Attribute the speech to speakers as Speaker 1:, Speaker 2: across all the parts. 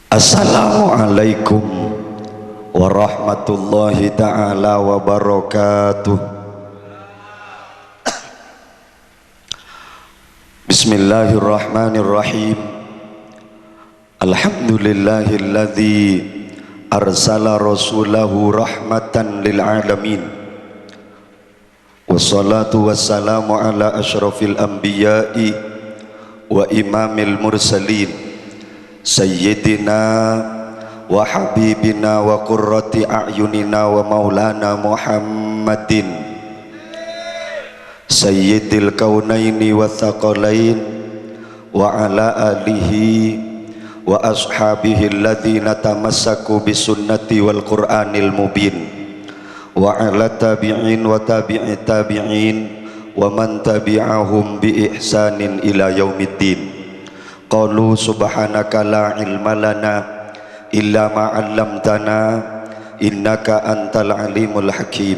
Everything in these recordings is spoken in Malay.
Speaker 1: Assalamualaikum warahmatullahi ta'ala wabarakatuh. Bismillahirrahmanirrahim. Alhamdulillahilladzi arsala rasulahu rahmatan lil alamin. Wassalatu wassalamu ala asyrafil anbiya'i wa imamil mursalin Sayyidina wa habibina wa qurrati a'yunina wa maulana Muhammadin Sayyidil kaunaini wa thaqalain wa ala alihi wa ashabihi alladhina tamassaku bisunnati wal qur'anil mubin wa ala tabi'in wa tabi'i tabi'in wa man tabi'ahum bi ihsanin ila yaumiddin. Qalu subhanaka la ilma lana illa ma 'allamtana innaka antal alimul hakim.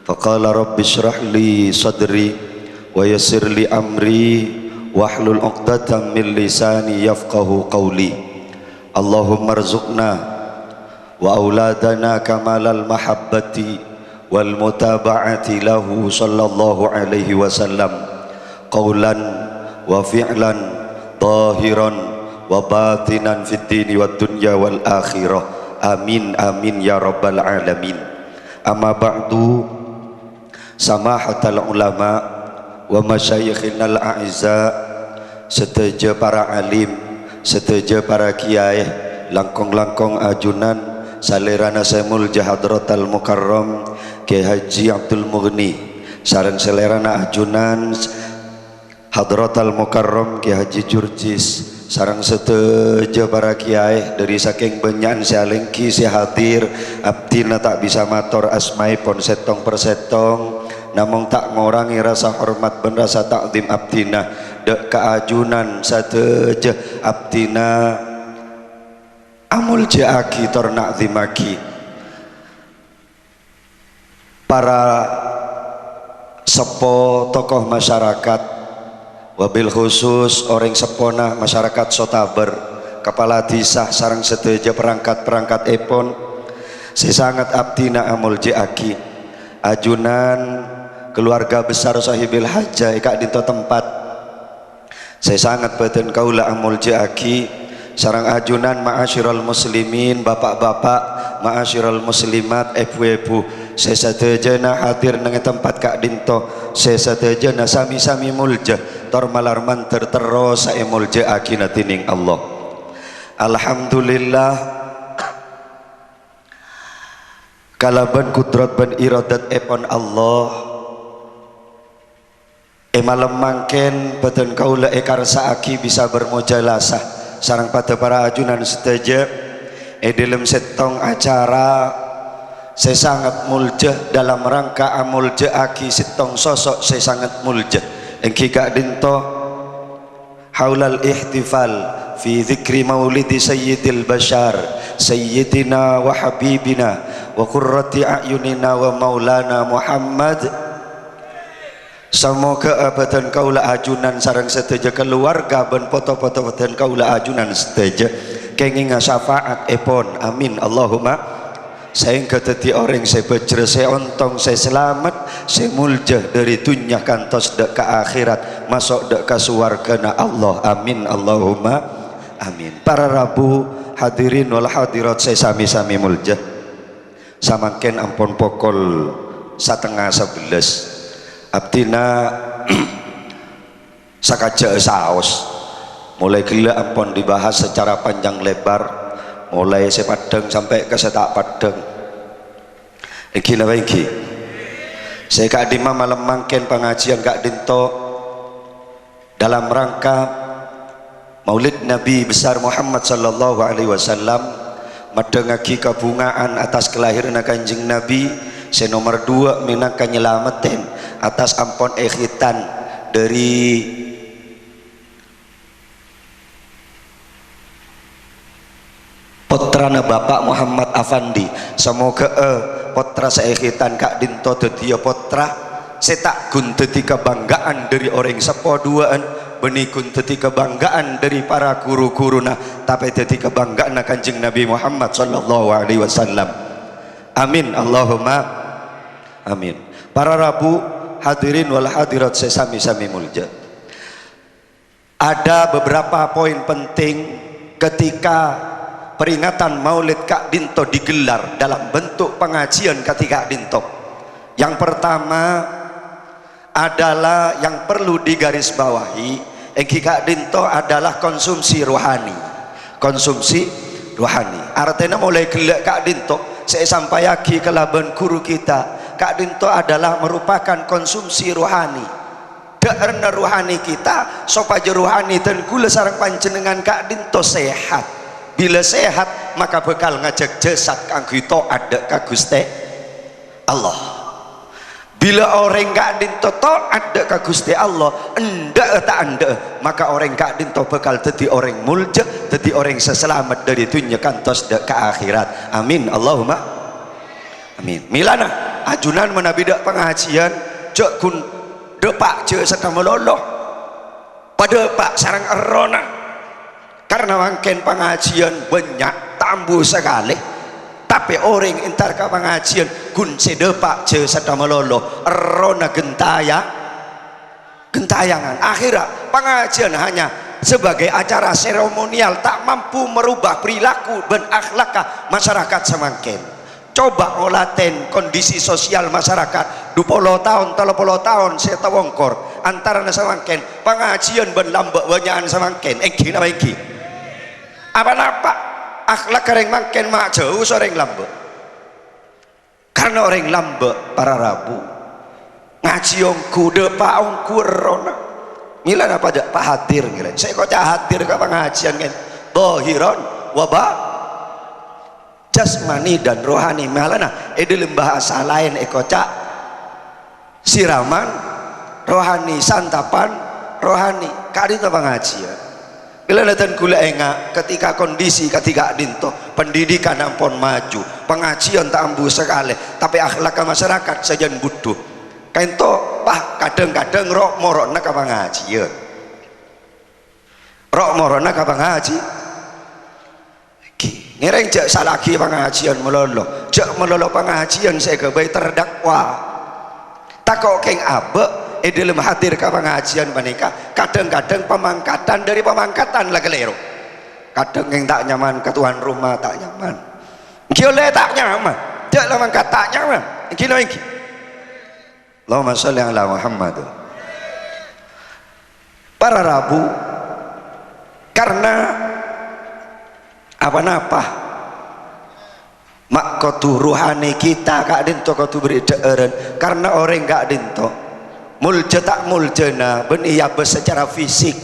Speaker 1: Faqala rabbi shrah li sadri wa yassir li amri wahlul 'uqdatam min lisani yafqahu qawli. Allahumma rzuqna wa auladana kamalal mahabbati wal mutaba'ati lahu sallallahu alaihi wasallam qawlan wa fi'lan tahiran wa batinan fid dini wad dunya wal akhirah. Amin amin ya rabbal alamin. Amma ba'du, samahatal ulama wa masyayikhinal a'izza, seteja para alim, seteja para kiai, langkong-langkong ajunan salerana semul jahadratal mukarram Kiai Haji Abdul Mughni, sareng salerana ajunan Hadratal Mukarram Kiai Haji Jurjis, sarang seteja para kiai dari saking benyan sialengki si hadir abdina tak bisa mator asmai pon setong persetong namung tak ngorangi rasa hormat ben rasa takdim abdina dek keajunan seteja abdina amul jaaki tor nakdimaki para sepo tokoh masyarakat, wabil khusus orang sepona masyarakat Sotaber, kepala desa sarang seteja perangkat-perangkat epon. Saya sangat abdina amul jaaki ajunan keluarga besar sahibil haja ikak dinto tempat. Saya sangat beten kaula amul jaaki sarang ajunan ma'asyiral muslimin, bapak-bapak, ma'asyiral muslimat, ibu-ibu. Saya satejana hadir nang tempat kak dinto, saya satejana sami-sami mulja tor malar manter terus saya mulja akina tining Allah. Alhamdulillah kalaban kudrat ban iradat epon Allah malam mangken beten kaula ekarsa aki bisa bermujalasah sarang pada para ajunan seteja dalam setong acara. Saya sangat mulja dalam rangka amul jaaki setong sosok. Saya sangat mulja engki kak dinto haulal ihtifal fi dzikri maulidi sayyidil bashar sayyidina wa habibina wa qurrati a'yunina wa maulana Muhammad. Semoga abadan kaula ajunan sareng seteja keluarga ben foto-foto abadan kaula ajunan seteja kenging syafaat epon. Amin Allahumma. Saya keteti orang saya bejre, saya ontong, saya selamat, saya mulja dari dunia kantos dek ke akhirat, masuk dek ke suwargana Allah. Amin Allahumma amin. Para rabu hadirin wal hadirat, saya sami-sami mulja samangken ampun pokol 10:30 abdina sakaja saos mulai gila ampun dibahas secara panjang lebar, mulai sepadeng sampai ke setak padeng. Iki napa iki? Saya kak dima malam mangken pengajian kak dinto dalam rangka Maulid Nabi besar Muhammad sallallahu alaihi wasallam, madengaki kabungaan atas kelahiran Kanjeng Nabi. Saya nomor 2 minangka nyelamaten atas ampon khitan dari putrana Bapak Muhammad Afandi. Semoga putra saya khitan kak dinto dadi putra setak gun dadi kebanggaan dari orang sepo duaan benikun teti kebanggaan dari para guru-guru nah tapi teti kebanggaan Kanjeng Nabi Muhammad sallallahu alaihi wasallam. Amin Allahumma amin. Para Rabu hadirin wal hadirat sesami-sami mulja, ada beberapa poin penting ketika peringatan Maulid Kak Dinto digelar dalam bentuk pengajian ketika Dinto. Yang pertama adalah yang perlu digarisbawahi Kak Dinto adalah konsumsi rohani. Konsumsi rohani artinya mulai gelak Kak Dinto saya sampai lagi ke laban guru kita, Kak Dinto adalah merupakan konsumsi rohani. Karena rohani kita supaya rohani dan gula sarang panjenengan Kak Dinto sehat. Bila sehat maka bekal ngajak jasad kanggo taat ka Gusti Allah. Bila orang Kak Dinto taat ka Gusti Allah endak tak endak maka orang Kak Dinto bekal jadi orang mulja, jadi orang seselamat dari dunia kantos ke akhirat. Amin Allahumma amin. Milana ajunan menabidak pengajian cek kun depak cek serta meloloh pada pak sarang erona karena mungkin pengajian banyak tambu sekali tapi orang entar ke pengajian kun sedepak cek serta meloloh erona gentayangan akhirat pengajian hanya sebagai acara seremonial tak mampu merubah perilaku dan akhlak masyarakat semangkin. Coba ngolaten kondisi sosial masyarakat 20 tahun 30 tahun saya tawongkor antara semangkin pengajian ben lambak banyakan semangkin iki apa iki apa akhlak orang mangkin mak jauh orang lambak karena orang lambak para Rabu ngaji ongku depak ongku rona ngilan apa aja pak hadir ngilan saya kok hadir ke pengajian kan dohiron wabah jasmani dan rohani malana dalam bahasa lain ekocak siraman rohani santapan rohani kali itu pengajian bila datang gula enggak ketika kondisi ketika Dinto pendidikan ampun maju pengajian tak ambu sekali tapi akhlak masyarakat saja butuh kain to pah kadang-kadang rok morona ke pengajian rok morona ke pengajian ngereng cek salaki pengajian melolo cek melolo pengajian saya kebaik terdakwa tak kok keng abe dalam hadir ke pengajian menikah kadang-kadang pemangkatan dari pemangkatan lah kelero kadang yang tak nyaman ke tuan rumah tak nyaman gila tak nyaman cek lah mangkat tak nyaman gila lagi Allahumma sholli ala Muhammad. Para Rabu karena apa-apa mak kotu ruhani kita Kak Dinto kotu beri deeren karena orang Kak Dinto mulja tak muljana ben iya bes secara fisik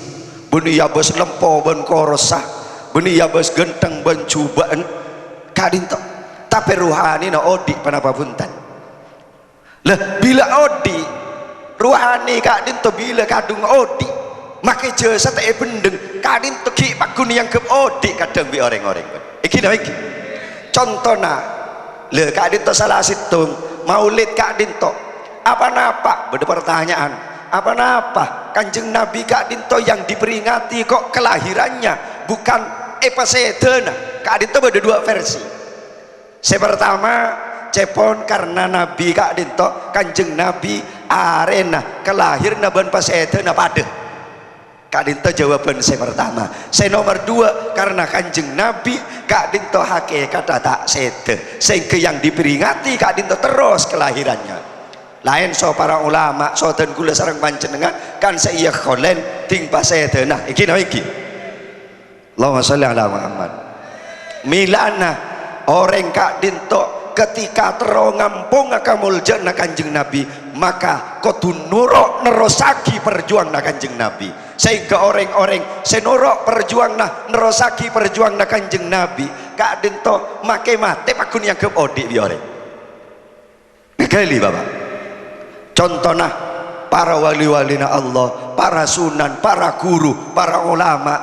Speaker 1: ben iya bes lempo ben korosah ben iya bes genteng ben cubaan Kak Dinto tapi ruhani na odi panapa punten lah bila odi ruhani Kak Dinto bila kadung odi maka jasa tak bendeng Kak Dinto ki pakun yang ke odi kadang bi orang-orang iki dah iki contohna le Kak Dinto salah situng Maulid Kak Dinto apa napa beda pertanyaan apa napa Kanjeng Nabi Kak Dinto yang diperingati kok kelahirannya bukan epasedena Kak Dinto beda dua versi saya pertama cepon karena Nabi Kak Dinto Kanjeng Nabi arena kelahirna ben pasedena pada Kak Dinto jawaban saya pertama. Saya nomor dua karena Kanjeng Nabi Kak Dinto hakikat tak sede sehingga yang diperingati Kak Dinto terus kelahirannya lain so para ulama so dan gula sarang panjenengan kan saya kholen ting pasede nah iki nah iki Allahumma sholli ala Muhammad milana orang Kak Dinto ketika terongampung akamul jannah Kanjeng Nabi maka kotu nurok nerosaki perjuang na Kanjeng Nabi sehingga orang-orang senorok perjuang nah nerosaki perjuang na Kanjeng Nabi Kak Dinto make mate pakun yang ke odi biore kali bapak contohnya para wali-walina Allah para sunan para guru para ulama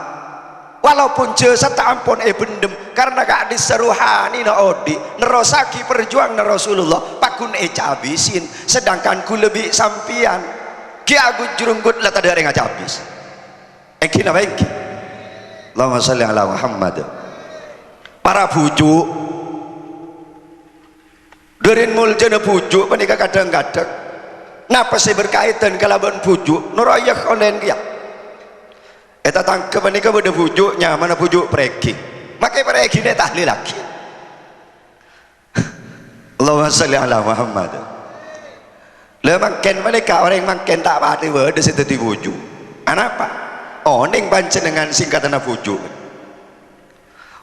Speaker 1: walaupun jasa tak ampun bendem karena Kak diseruhani na odi nerosaki perjuang na Rasulullah pakun cabisin sedangkan ku lebih sampian ki aku jurunggut lah tadi ada yang habis engki napa engki Allahumma sholli ala Muhammad. Para bujuk derin muljana bujuk panika kadang-kadang napa sih berkaitan kalaban bujuk nurayah online dia eta tangke panika beda bujuknya mana bujuk preki makai preki dia tahlil lagi. Allahumma sholli ala Muhammad. Le makin mereka orang makin tak pati beda situ di bujuk anapa oning panjenengan singkatan bujuk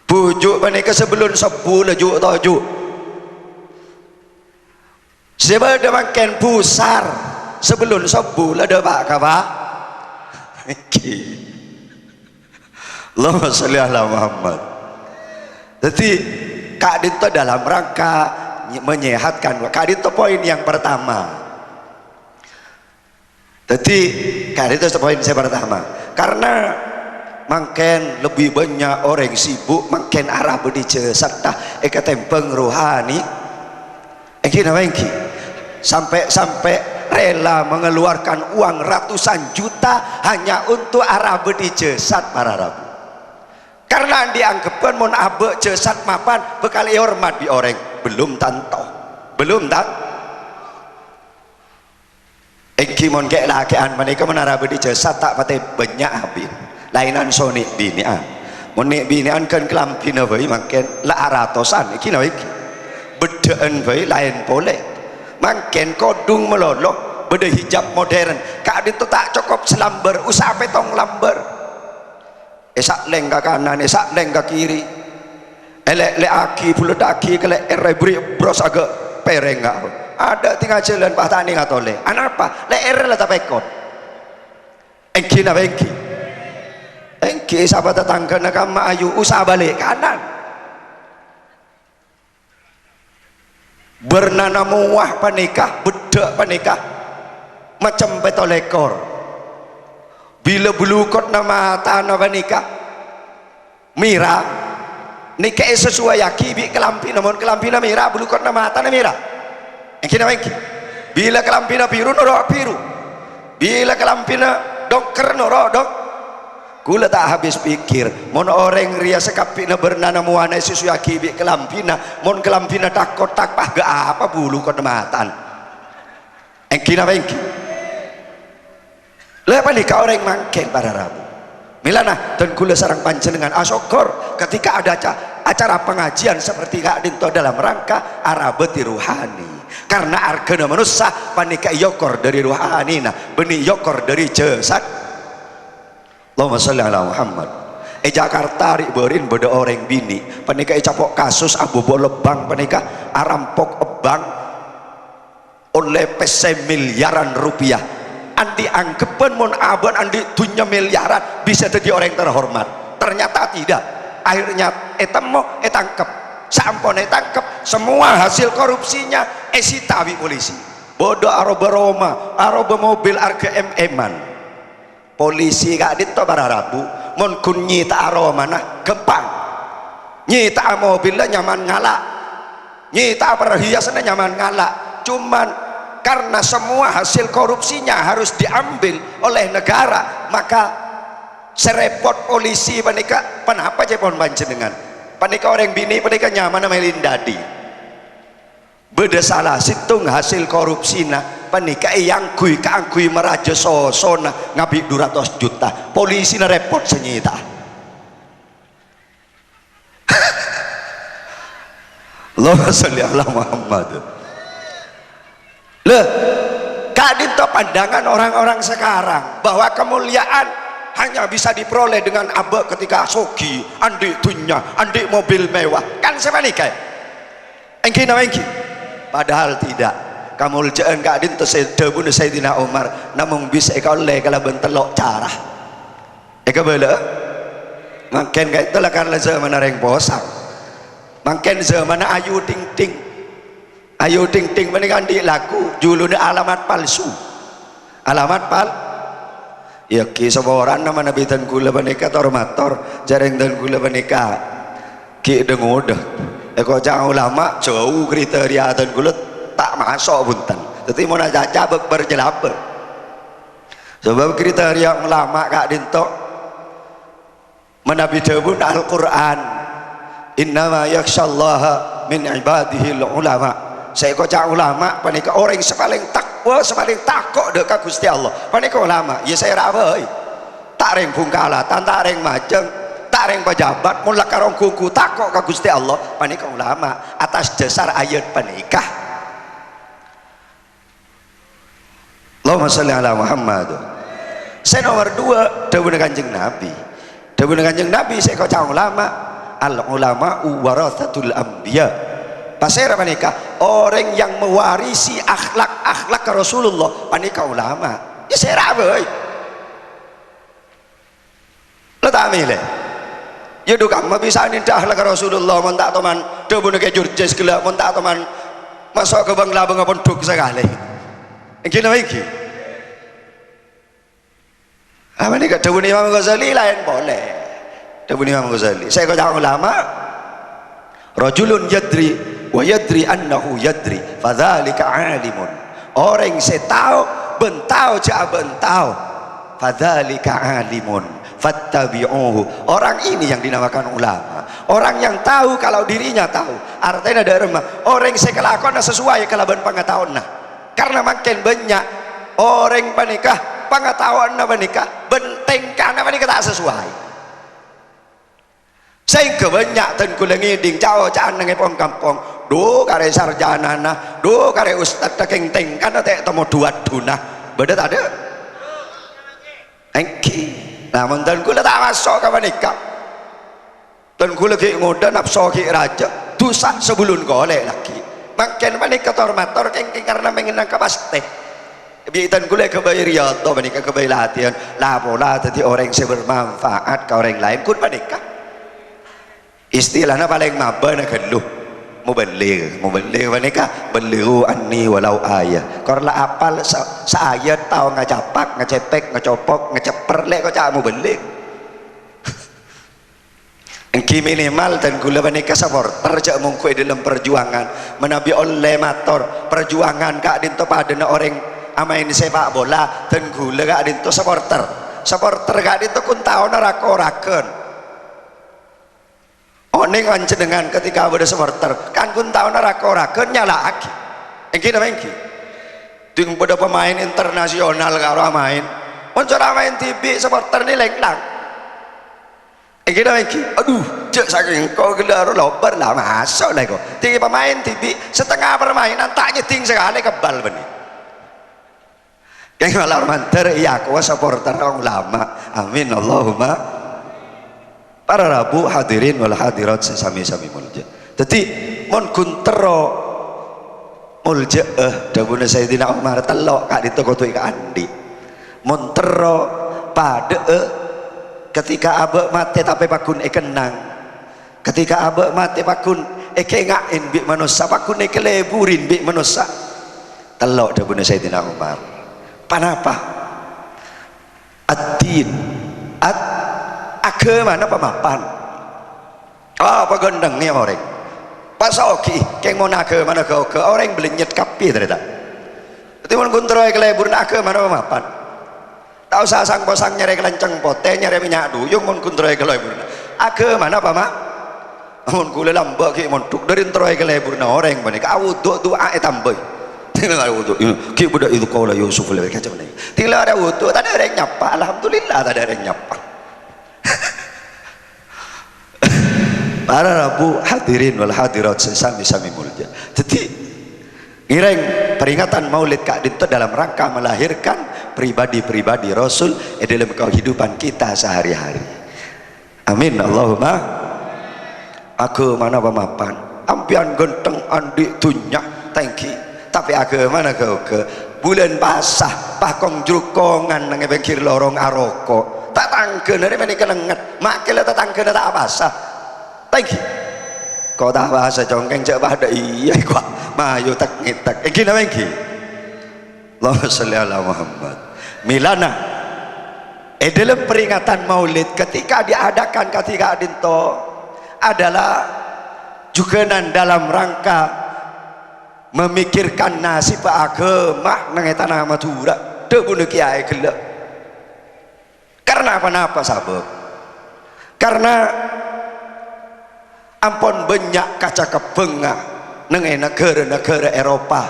Speaker 1: bujuk panika sebelum sebu lejuk tojuk sebab ada makin pusar sebelum sebu ada pak kapa Allahumma sholli ala Muhammad. Jadi Kak Dito dalam rangka menyehatkan Kak Dito poin yang pertama. Jadi Kak Dito poin saya pertama karena makin lebih banyak orang sibuk makin arah berdije serta ekatempeng rohani engki nama engki sampai rela mengeluarkan uang ratusan juta hanya untuk arah berdije sat para rabu karena dianggapkan mon abe jesat mapan bekali hormat di orang belum tanto belum tak engki mon kek lakian mereka menara berdije sat tak pate banyak habis lainan sonik binian monik binian kan kelampina bayi makin la aratosan iki naik bedaan bayi lain boleh makin kodung melolok beda hijab modern Kak Dito tak cukup selamber usah petong lamber esak leng ke kanan esak leng ke kiri elek aki pula daki kelek erebri bros agak pereng gak ada tinggal jalan pak tani nggak tole anapa le lah tak pekot engki na engki sahabat tetangga nakama ayu usah balik kanan bernana muah panikah bedek panikah macam petolekor bila belukot nama tanah panikah mira nikah sesuai akibi kelampi namun kelampina mira belukot nama tanah mira engki nama engki bila kelampina biru norok biru bila kelampina doker norok dok gula tak habis pikir mon orang ria sekapina bernana muana sesuai akibi kelampina mon kelampina takut tak pah ga apa bulu kot matan engki nama engki lepas nikah orang mangken pada rabu milana dan gula sarang panjenengan asokor ketika ada acara pengajian seperti Kak Dito dalam rangka arabeti ruhani karena argana manusia panika yokor dari ruhani nah benih yokor dari jasad. Allahumma sholli ala Muhammad. Jakarta riberin beda orang bini panika capok kasus abu lebang panika arampok ebang oleh PC miliaran rupiah andi anggepan mon aban andi dunya miliaran bisa jadi orang terhormat ternyata tidak akhirnya etemo etangkep sampone tangkep semua hasil korupsinya esitawi polisi bodoh aroba Roma aroba mobil harga MM-an polisi Kak Dito para rabu mon kun nyita aroma nah gempang nyita mobilnya nyaman ngalak nyita perhiasannya nyaman ngalak cuman karena semua hasil korupsinya harus diambil oleh negara maka serepot polisi panika kenapa cepon panjenengan panika orang bini panika nyaman sama lindadi beda salah situng hasil korupsina panika yang kui kaangkui meraja sosona ngabi 200 juta polisi na repot senyita Allahumma sholli ala Muhammad. Le Kak Dito pandangan orang-orang sekarang bahwa kemuliaan hanya bisa diperoleh dengan abe ketika sogi andi dunya andi mobil mewah kan sebaliknya engki na engki padahal tidak kamuljaan Kak Dito sedebun Sayyidina Umar namun bisa oleh kalau bentelok carah bela makin kayak itulah karena zaman orang posang makin zaman ayu ting ting ayu ting ting menikah di laku julune alamat palsu alamat pal ya ki seorang nama nabi dan gula menikah tormator jarang dan gula menikah ki dengodah kok jauh lama jauh kriteria dan gula tak masuk buntan tapi mau caca berjelaper sebab kriteria lama Kak Dito menabi dawun Al-Quran innama yakhsyallaha min ibadihil ulama. Saya kocak ulama panika orang sepaling takwa sepaling takut dekat Gusti Allah panika ulama. Ya saya rabai tak reng bungkalatan tak reng majeng tak reng pejabat mulak karong kuku takut ke Gusti Allah panika ulama atas dasar ayat panikah. Allahumma sholli ala Muhammad. Saya nomor 2 dawuh Kanjeng Nabi. Dawuh Kanjeng Nabi saya kocak ulama al ulama warathatul anbiya. Pasir panika orang yang mewarisi akhlak Rasulullah panika ulama. Ya saya rabai lo tak milih ya dukang bisa nindah akhlak Rasulullah mon tak teman dawuh ke jurjes gila mon tak teman masuk ke bangla bangapun duk sekali iki lho iki apa ni kat dawuh Imam Ghazali lain boleh dawuh Imam Ghazali saya kata ulama rajulun yadri wa yadri annahu yadri fadzalika alimun orang saya tahu bentau ja bentau fadzalika alimun fattabi'uhu. Orang ini yang dinamakan ulama, orang yang tahu kalau dirinya tahu artinya ada remah orang yang sekelakon sesuai kalaban pengetahuan karena makin banyak orang panikah pengetahuan panikah bentengkan panikah tak sesuai sehingga banyak dan kulengi ding jauh jangan ngepong kampung do kare sarjana do kare ustad takeng tengkan tak temu dua duna beda tak ada engki namun dan kula tak masuk ke menikah dan kula ki ngoda nafsu ki raja dosa sebelum golek lagi makin menikah tormator kengking karena mengenang kapaste biitan kula kebayar riyadhah menikah kebayar latihan lah pola jadi orang yang bermanfaat ke orang lain kun menikah istilahnya paling maba nak geluh mubaligh menikah belighu anni walau ayat karena apal seayat tahu ngacapak ngacepek ngacopok ngeceper lek kok cak mubaligh engki minimal dan gula menikah supporter cak mungkui dalam perjuangan menabi oleh motor perjuangan kak dinto padana orang amain sepak bola dan gula kak dinto supporter kak dinto kun tahu narakoraken oning dengan ketika ada supporter kan kun tahu narakoraken nyala aki engki nama engki ting pada pemain internasional karo main cara main TV supporter ni lenglang engki nama engki aduh cek saking kau gelar lobar lah masuk lah kau tinggi pemain TV setengah permainan tak nyeting sekali kebal benih yang malah manter iya aku supporter orang lama amin Allahumma. Para Rabu hadirin wal hadirat sesami-sami mulja. Jadi mon kuntero mulja dawuh Sayyidina Umar telok kak ditokotui ka andi. Mon tero pada ketika abek mati tapi pakun kenang. Ketika abek mati pakun ngain bi manusia pakun keleburin bi manusia. Telok dawuh Sayyidina Umar. Panapa? Ad-din agama apa mapan apa gendeng ni orang pasoki keng mon agama mana ke orang belinyet kapi ternyata jadi mon kuntroy kelebur agama apa mapan tahu sasang posang nyari kelenceng pote nyari minyak duyung mon kuntroy kelebur agama apa mak mon kule lambak ki mon tuk dari troy kelebur orang bani kau doa tambah tinggal ada wudhu ki budak itu kau lah Yusuf lebih kacau ni tinggal ada wudhu tak ada orang nyapa alhamdulillah tak ada orang nyapa. Para Rabu hadirin wal hadirat sesami-sami mulja. Jadi ngireng peringatan Maulid Kak Dinto dalam rangka melahirkan pribadi-pribadi Rasul dalam kehidupan kita sehari-hari. Amin Allahumma. Aku mana pemapan ampian genteng andi tunyak tangki tapi aku mana kau ke bulan pasah pakong jrukongan nang bengkir lorong aroko tak tangke dari mana kelengat makil tak tangke tak pasah thank you kau tak bahasa congkeng cak bahada iya kok mayu tak ngitak iki nama iki Allahumma sholli ala Muhammad milana dalam peringatan Maulid ketika diadakan ketika Dinto adalah juga dalam rangka memikirkan nasib agama nang tanah Madura debu kiai gelap karena apa-apa sabab karena ampun banyak kaca kebengah nengai negara-negara Eropa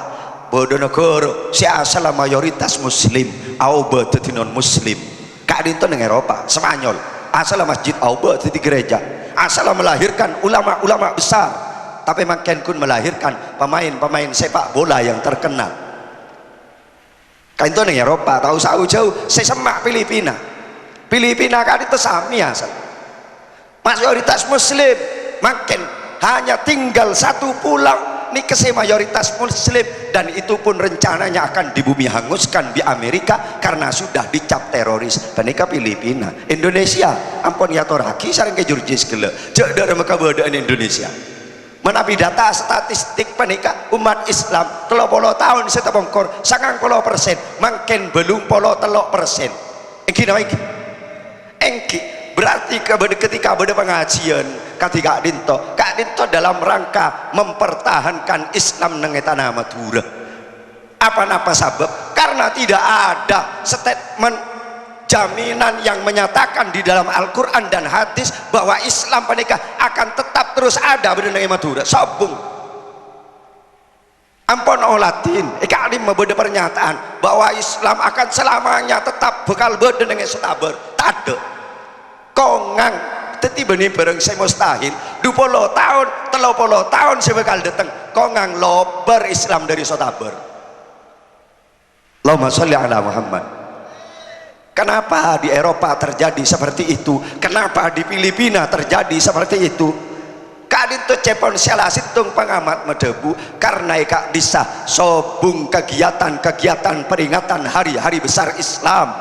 Speaker 1: bodoh negara si asal mayoritas muslim au berarti non muslim kadin itu neng Eropa Spanyol asal masjid au berarti gereja asal melahirkan ulama-ulama besar tapi makin kun melahirkan pemain-pemain sepak bola yang terkenal kan itu neng Eropa tahu jauh saya semak Filipina kan itu sami asal mayoritas muslim makin hanya tinggal satu pulau ini kese mayoritas muslim dan itu pun rencananya akan di bumi hanguskan di Amerika karena sudah dicap teroris panika Filipina Indonesia ampun ya toraki sareng ke jurjis gele cek dari mekabadaan Indonesia menapi data statistik panika umat Islam 30 tahun setepongkor 90% makin belum 3%. Engki berarti ketika ada pengajian ketika Kak Dinto dalam rangka mempertahankan Islam nang tanah Madura apa sebab karena tidak ada statement jaminan yang menyatakan di dalam Al-Quran dan hadis bahwa Islam panika akan tetap terus ada di Madura sabung ampun olatin Kak Alim membeda pernyataan bahwa Islam akan selamanya tetap bekal beda dengan setaber tak ada kongang tiba nih bareng saya mustahil 20 tahun 30 tahun saya bakal datang kongang lober Islam dari sotaber Allahumma sholli ala Muhammad. Kenapa di Eropa terjadi seperti itu kenapa di Filipina terjadi seperti itu kadin tuh cepon salah situng pengamat medebu karena kak disah sobung kegiatan peringatan hari-hari besar Islam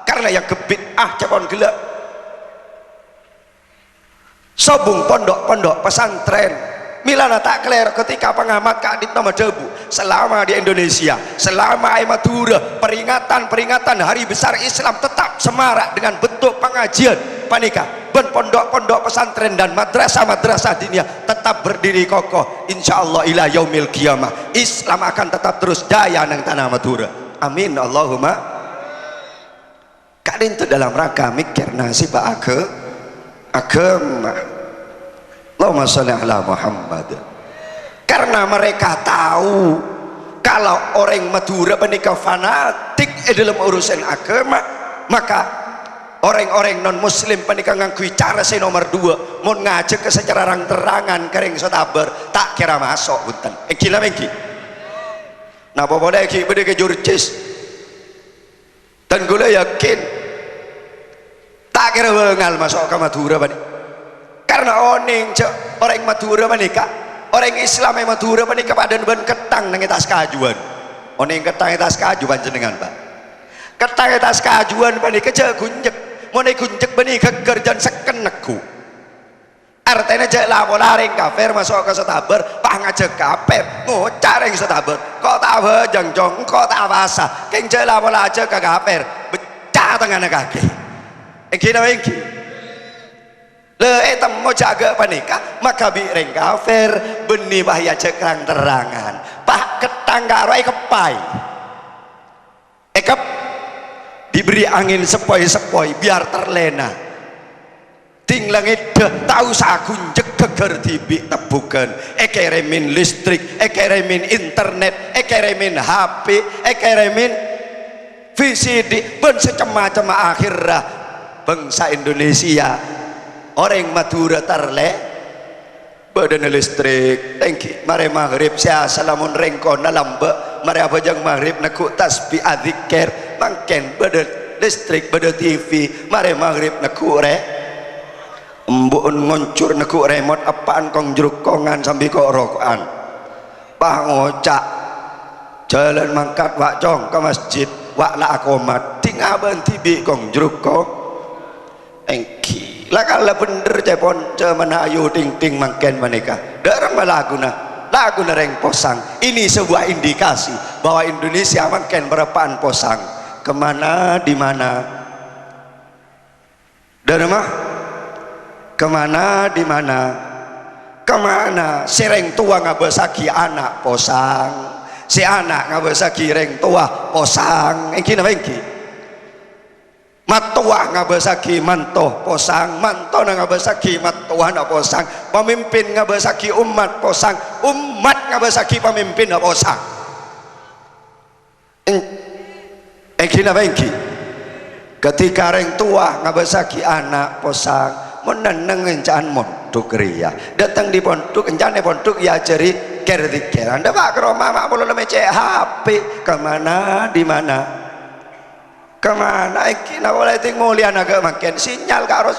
Speaker 1: karena yang gebit cepon gelap sobung pondok-pondok pesantren milana tak keler ketika pengamat Kak Adit nama debu selama di Indonesia selama Madura peringatan hari besar Islam tetap semarak dengan bentuk pengajian panika ben pondok-pondok pesantren dan madrasah diniyah tetap berdiri kokoh insyaallah ila yaumil qiyamah Islam akan tetap terus jaya nang tanah Madura amin Allahumma. Kak Adit itu dalam rangka mikir nasib agama Allahumma sholli ala Muhammad karena mereka tahu kalau orang Madura menikah fanatik dalam urusan agama maka orang-orang non muslim menikah ngangkui cara saya nomor 2 mau ngajak ke secara terang-terangan kering sotaber tak kira masuk bunten gila mengki nah boleh ki beda ke jurcis dan gue yakin tak kira bengal masuk ke Madura karena orang Madura menikah orang Islam yang Madura menikah pada ben ketang nang tas kajuan oning ketang tas kajuan jenengan Pak ketang tas kajuan menikah je gunjek mau gunjek menikah kerjaan sekenekku artinya je laring kafir masuk ke sotaber pak ngajak kafir ngocar yang sotaber kok tak bejang jong kok tak basah keng je aja ke kafir becah tangan kaki engki mau jaga panika maka bireng kafir benih bahaya cekrang terangan pak ketanggaroi kepai diberi angin sepoi-sepoi biar terlena tinglang itu tahu sakunjek keger tibi tebukan keremin listrik keremin internet keremin HP keremin VCD ben secema-cema akhirah bangsa Indonesia orang Madura tarle badan listrik thank mare maghrib sia salamun rengkon lambe mare abajang maghrib naku tasbih adzikir mangken badan listrik badan TV mare maghrib naku re embun ngoncur naku remote apaan kong jeruk kongan sambil kok rokokan pah ngocak jalan mangkat wak jong ke masjid wak la akomat tinggal tibi kong jeruk kok engki lah kalau bener cepon cuman ayu ting mangken menikah darang lagu reng posang ini sebuah indikasi bahwa Indonesia makin berapaan posang kemana di mana dan mah kemana di mana sereng tua ngabesaki anak posang si anak ngabesaki reng tua posang engki Matuah ngabasaki mantoh posang, mantoh ngabasaki matuah na posang, pemimpin ngabasaki umat posang, umat ngabasaki pemimpin na posang. Engki na bengki. Ketika orang tua ngabasaki anak posang, meneneng encan mondok ria. Datang di pondok encan di pondok ya ceri kerdiker. Anda pak ke rumah mak boleh lemecek HP kemana di mana? Kemana kita boleh ting mulia naga makin sinyal harus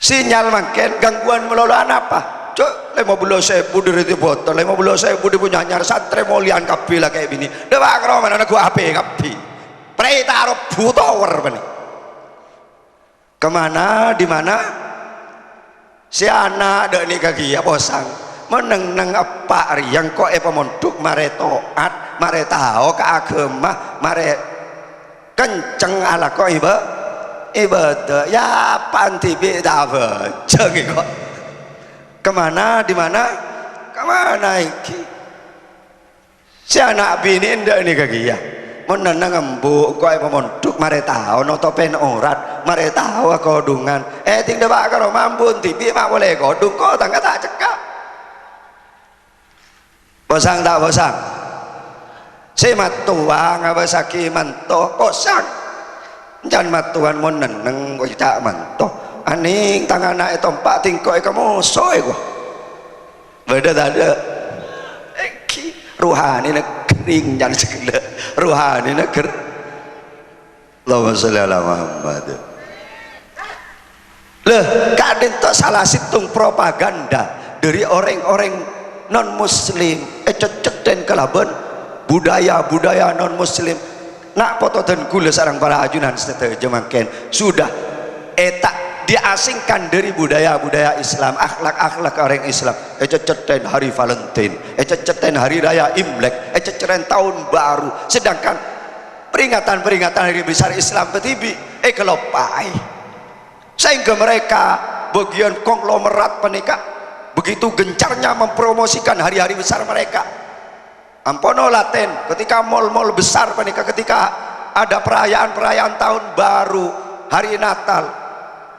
Speaker 1: sinyal makin gangguan meloloan apa cok 50.000 dari itu botol 50.000 di punya nyar santri mulian kapi lah kayak gini dewa kero mana gua HP kapi pray taruh butower bani kemana di mana si anak dek ni kaki ya posang meneng apa yang kok pemondok mare toat mare tahu ke agama mare kenceng ala kok ibadah ya panti beda bejeng kok kemana di mana kemana iki si anak bini ndak ini kaki ya menenang embuk kok pemondok mare tahu notopen orat mare tahu kodungan ting debak karo mambun tibi mak boleh kodung kok tangga tak cekak posang tak posang si matuang ngabasaki mantoh posang jangan matuan mau neneng kok tak mantoh aning tangan naik tompak tingkoi kamu soy kok beda tak ada ruhani nak kering jangan segala ruhani nak ker Allahumma sholli ala Muhammad leh kadang tak salah situng propaganda dari orang-orang non muslim ceceten kelaban budaya non muslim nak foto dan gula sarang para ajunan setelah makin sudah tak diasingkan dari budaya Islam akhlak orang Islam ceceten hari Valentine ceceten hari raya Imlek ceceten tahun baru sedangkan peringatan hari besar Islam petibi kelopai sehingga mereka bagian konglomerat penikah begitu gencarnya mempromosikan hari-hari besar mereka ampono laten ketika mal-mal besar penikah ketika ada perayaan tahun baru hari Natal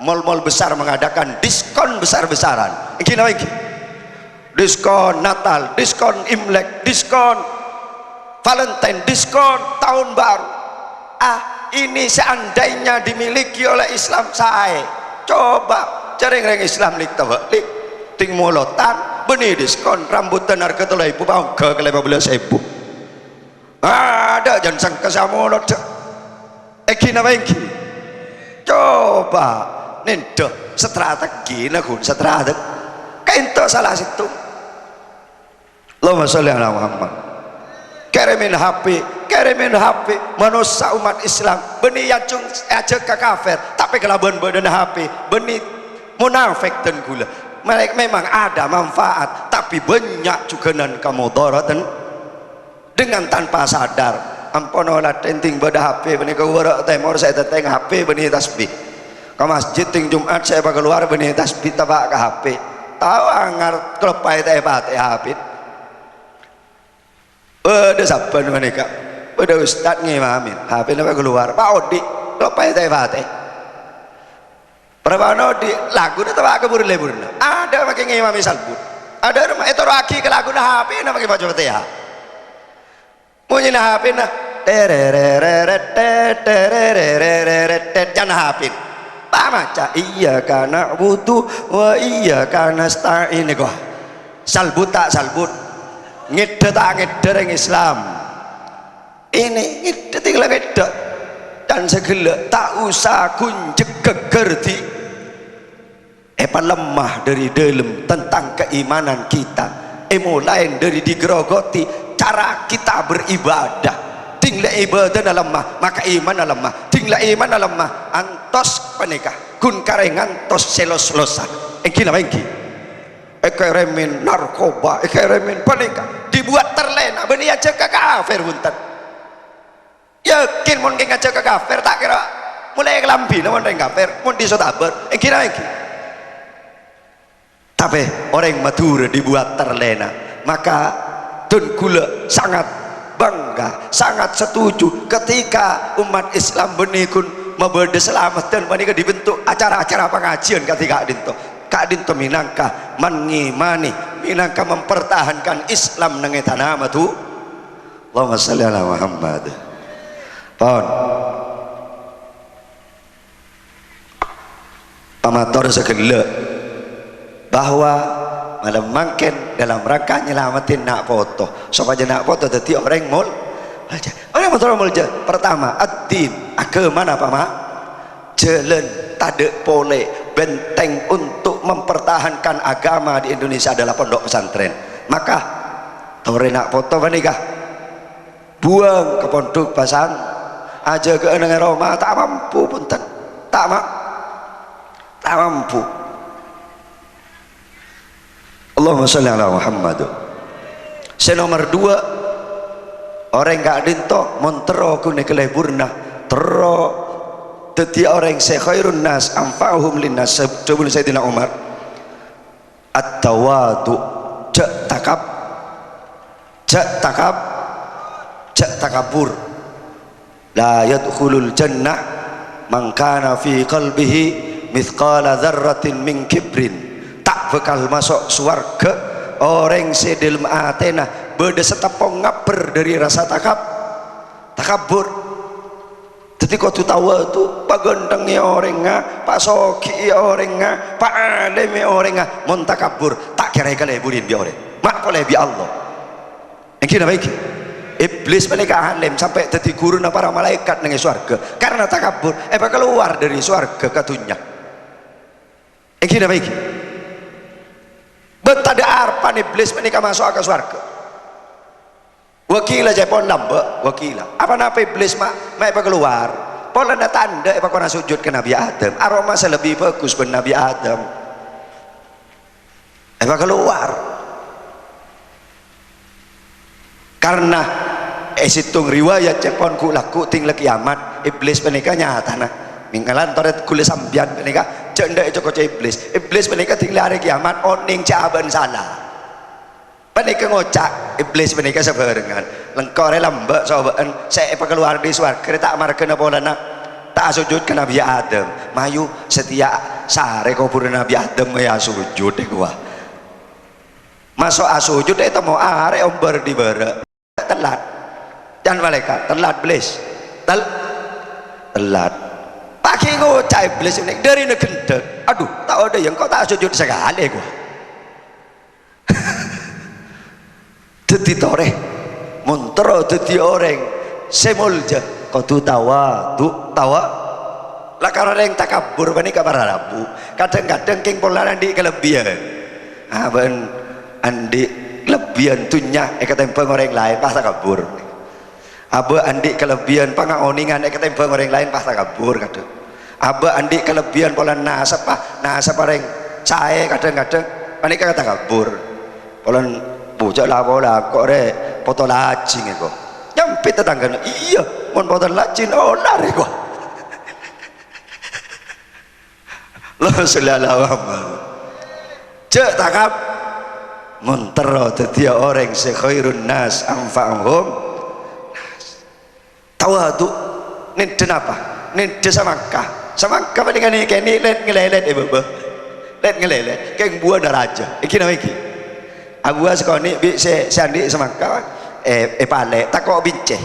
Speaker 1: mal-mal besar mengadakan diskon besar-besaran iki diskon Natal diskon Imlek diskon Valentine diskon tahun baru ini seandainya dimiliki oleh Islam saya coba cereng Islam lik ting molotan benih diskon rambutan harga 3.000 pound ke 15.000 ada jangan sangka sama molot ekina bengki coba nendo strategi nakun strategi kainto salah situ Allahumma sholli ala Muhammad kirimin HP manusia umat Islam benih yacung aja ke kafir tapi kelabuan badan HP benih munafik dan gula mereka memang ada manfaat tapi banyak juga nan kemudaratan dengan tanpa sadar ampono la tenting pada HP benih ke warak temor saya teteng HP benih tasbih ke masjid ting Jumat saya bakal keluar benih tasbih tabak ke HP tahu angar kelepai tebat HP ada saban mereka ada ustad ngimamin HP nak keluar Pak Odi kelepai tebat Perabano di lagu itu tak keburu leburna. Ada pakai ngimami salbut. Ada rumah itu lagi ke lagu dah HP nak pakai baca Fatihah. Bunyi nah HP nah jangan HP. Tak maca iya karena butuh wa iya karena stain ini kok. Salbut tak salbut. Ngede tak ngede yang Islam. Ini ngede tinggal ngede. Dan segala tak usah kunjek kegerti lemah dari dalam tentang keimanan kita mulai dari digerogoti cara kita beribadah tinggal ibadah lemah maka iman lemah tinggal iman lemah antos penikah kun karengan tos selos-losan engki remin narkoba remin penikah dibuat terlena benih aja ke kafir buntan yakin mau ngajak ke kafir tak kira mulai kelambi namun orang kafir mau disotabar kira tapi orang Madura dibuat terlena maka tun gula sangat bangga, sangat setuju ketika umat Islam benikun memberi selamat dan menika dibentuk acara-acara pengajian ketika Kak Dinto minangka mengimani, minangka mempertahankan Islam nang tanah matu. Allahumma shalli ala Muhammad. Pon pamator segala bahwa malam mangken dalam rangka nyelamatin nak foto supaya nak foto tadi orang mul orang motor mulja pertama ad-din agama apa mak jalan tade pole benteng untuk mempertahankan agama di Indonesia adalah pondok pesantren. Maka tore nak foto menikah buang ke pondok pasang aja ke nang Roma tak mampu punten tak mampu. Allahumma sholli ala Muhammad. Nomor 2 orang Kak Dinto montero kune keleburna tero dadi orang sekhairun nas anfa'uhum linnas sebelum Sayyidina Umar at-tawadu jak takabur la yadkhulul jannah man kana fi qalbihi mithqala dzarratin min kibrin, tak bakal masuk surga orang sedilm atena beda setepong ngaper dari rasa takabur. Jadi kau tu tahu tu pak gendengnya orang pak soki orang pak alemi orang mon takabur tak kira kaleburin bi orang mak oleh bi Allah yang kira baik iblis mereka alim sampai jadi guru para malaikat nang surga karena takabur keluar dari surga katunya. Yang kira baik betada arpan iblis mereka masuk ke surga wakila jepon nambah wakila apa napa iblis mak keluar pola tanda kena sujud ke Nabi Adam aroma lebih bagus ke Nabi Adam keluar karena situng riwayat jepon ku laku tinggal kiamat iblis mereka nyata nah minggalan toret kulis sambian mereka janda itu kocok iblis mereka tinggal hari kiamat oning caban salah mereka ngocak iblis mereka sebarengan lengkore lambak sobaan saya keluar di suarga tak markena polana tak sujud ke Nabi Adam mayu setiap sare kubur Nabi Adam ya sujud gua masuk sujud itu mau are omber di bara telat dan malaikat telat iblis telat pakai ngocak iblis ini dari negendek aduh tak ada yang kau tak sujud sekali gua jadi toreh montro jadi orang semulja kau tu tawa lah karena yang takabur bani kabar rabu kadang-kadang king pola andi kelebihan ben andi kelebihan tunya ketempeng orang lain pas takabur abe andi kelebihan pangaoningan ketempeng orang lain pas takabur kadang abe andi kelebihan pola nasab orang saya kadang-kadang bani kata takabur pola bujak lah bola kok re foto lacing kok nyampe tetangga iya mon foto lacing lari kok Allah sallallahu alaihi cek takap montero tetia orang sekhairun nas anfa'uhum tawadu ninde apa ninde samangka dengan ini let ngelelet let ngelelet kayak buah daraja iki nama iki Abu Askoni bi sandi semangka pale tak kok bince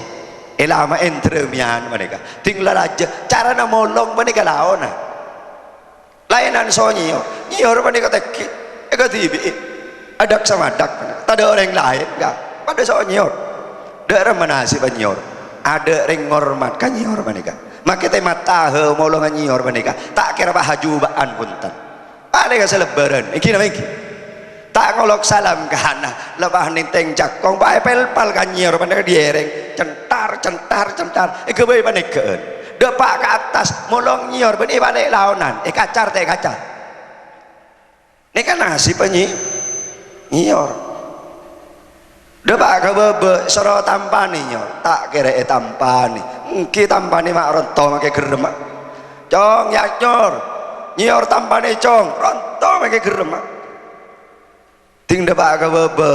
Speaker 1: lama entremian mereka tinggal aja cara namolong mereka laona lainan sonyo nyior mereka teki tibi ada sama dak tak ada orang lain enggak pada sonyo daerah manasi banyor ada ring hormat kan nyior mereka maka tema tahu molongan nyior mereka tak kira bahajubaan punten ada yang selebaran iki nama iki tak ngolok salam ke hana lebah ninteng jakong bae pelpal kanyer pada diereng centar kebae panikeun depak ke atas molong nyior bani balik laonan kacar ini kan nasi penyi nyior depak ke bebe soro tampani nyior tak kira tampani ki tampani mak ronto make gerem cong ya nyior tampani cong ronto make gerem ting depak ke bebe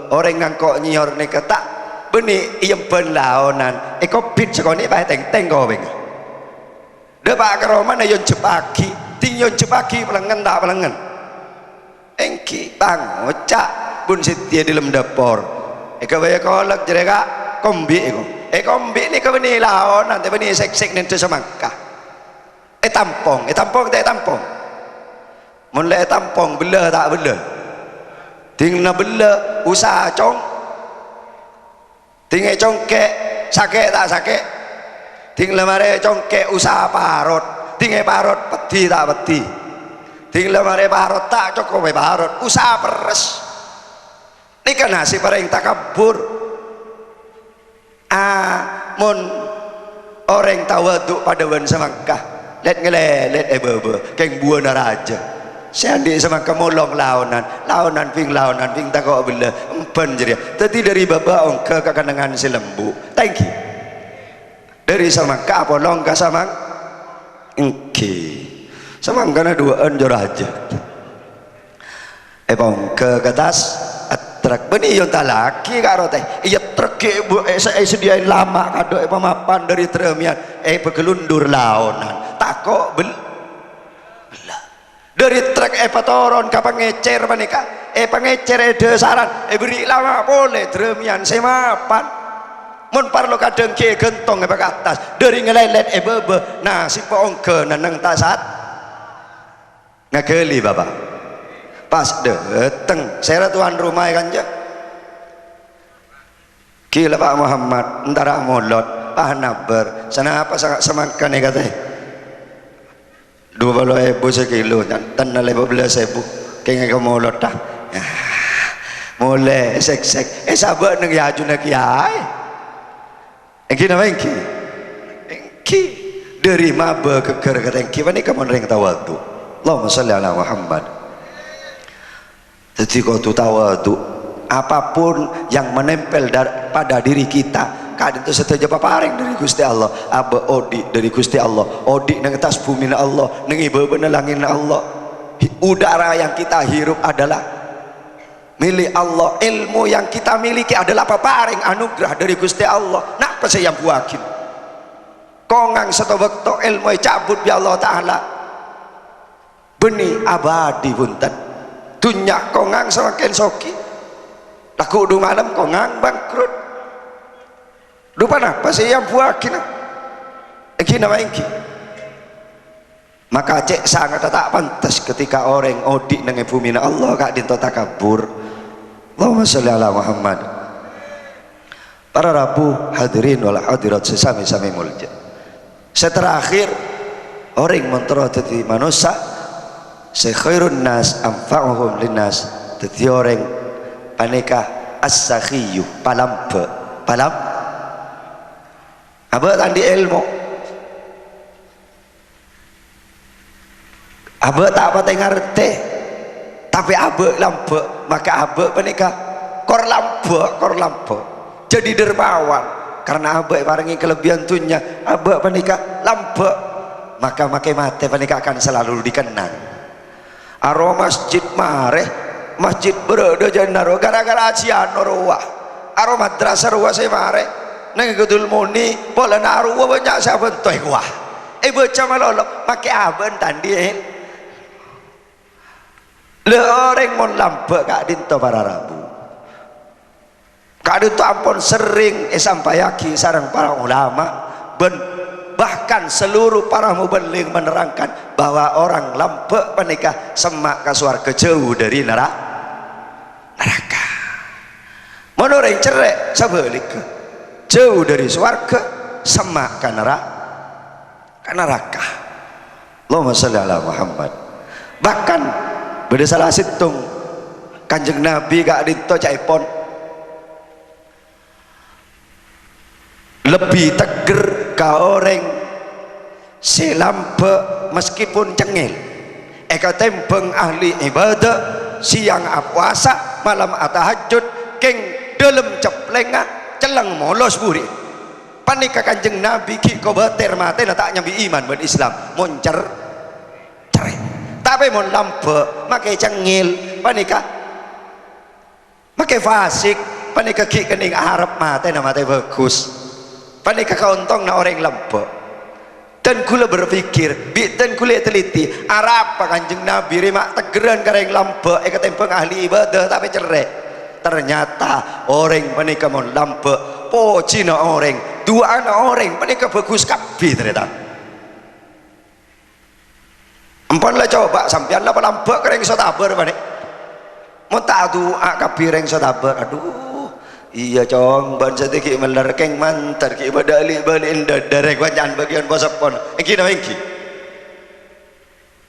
Speaker 1: orang ngangkok nyior nika tak beni iem ben laonan eko pit sekone bae teng-teng kau beng de pak keroman yon cepaki ting yon cepaki pelengen tak pelengen engki bang ocak bun setia di lem dapur eko bae kolak jereka kombi eko kombi ni ke beni laonan te beni sek-sek nente semangka tampong te tampong mun le tampong bela tak bela ting na bela usaha cong ting congkek sakit tak sakit ting lemare congkek usaha parot ting parot peti tak peti ting lemare parot tak cukup parot usaha peres ini kan hasil para yang takabur mun orang tawaduk pada wan semangkah let ngelelet bebe keng buah naraja seandi sama kemolong laonan ping takok bila empen jadi tadi dari baba ongke kakanangan si lembu thank you dari sama ka polong ka sama engke sama kana dua anjur aja ongke ke atas truk beni yon talaki karo teh iya truk bu sediain lama kado pemapan dari tremian begelundur laonan takok dari truk patoron kapan ngecer manika pengecer desaran beri lama boleh dremian semapan mun parlo kadang ke gentong ke atas dari ngelelet bebe nah si poongke nanang tasat ngageli bapak pas dateng saya tuan rumah kan ya gila Pak Muhammad entara molot nabar sana apa sangat semangkan ya katanya 20.000 sekilo dan 15.000 kayak molot dah mulai sek sabar neng ya juna kiai engki nama engki dari maba keker kata engki mana kamu neng tawadu Allahumma sholli ala Muhammad jadi kau tu tawadu apapun yang menempel pada diri kita kadang itu setuju paparing dari Gusti Allah aba odi dari Gusti Allah odi nang atas bumi na Allah nang ibu langit na Allah udara yang kita hirup adalah milik Allah ilmu yang kita miliki adalah paparing anugerah dari Gusti Allah nak apa yang buakin kongang satu waktu ilmu cabut ya Allah Ta'ala benih abadi buntan dunya kongang semakin soki laku du malam kongang bangkrut lupa apa sih yang buakin engki nama engki maka cek sangat tak pantas ketika orang odik dengan bumi na Allah kak dinto takabur Allahumma sholli ala Muhammad para rabu hadirin wal hadirat sesami-sami mulja seterakhir orang mentera jadi manusia sekhairun nas anfa'uhum linnas jadi orang paneka as-sakhiyu palam abah tadi ilmu abah tak apa ngerti tapi abah lambe maka abah menikah kor lambe jadi dermawan karena abah paringi kelebihan tunya abah menikah lambe maka makai mate menikah akan selalu dikenang aroma masjid mareh masjid berada jannaro gara-gara ajian roh aroma madrasah roh saya mareh neng gedul muni pola naru banyak saben toy wah baca malolo pakai aben tandien le orang mon lambe kak dinto para rabu kak dinto ampun sering sampayaki sarang para ulama bahkan seluruh para mubaligh menerangkan bahwa orang lambe menikah semak ke surga jauh dari neraka menurut cerek sebaliknya jauh dari surga semak ke neraka Allahumma sholli ala Muhammad bahkan beda salah situng kanjeng Nabi kak dinto caipon lebih teger ke orang selambe meskipun cengil tembeng ahli ibadah siang puasa malam tahajud keng dalam ceplengan celang molos buri panika kanjeng Nabi ki ko beter mate tak nyambi iman berislam moncer cerai tapi mon lambe make cengil panika make fasik panika ki kening Arab mate nama mate bagus panika kauntong na orang lembek dan kula berpikir dan kula teliti Arab Kanjeng Nabi remak tegeran kareng lembek ketempeng ahli ibadah tapi cerai ternyata orang panika mon lembek po cina orang dua anak orang panika bagus kabeh ternyata empon lah coba sampean lah lembek kareng iso tabar panik mau tak doa kabeh reng iso tabar aduh iya cong ban sedikit melerkeng mantar ki badali balin darek wajan bagian posapon engki na engki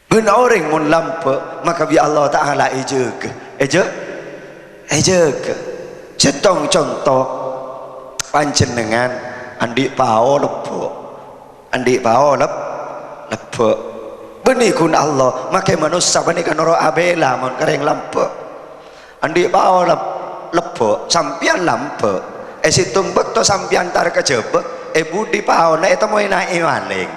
Speaker 1: ben orang mun lampe maka bi Allah taala ejeg setong contoh panjenengan andi pao lebok beni kun Allah make manusia beni kan ora abela mun kareng lampe andi pao lebok sampian lampe situng bekto sampian tar kejebek budi paona itu mau naik maling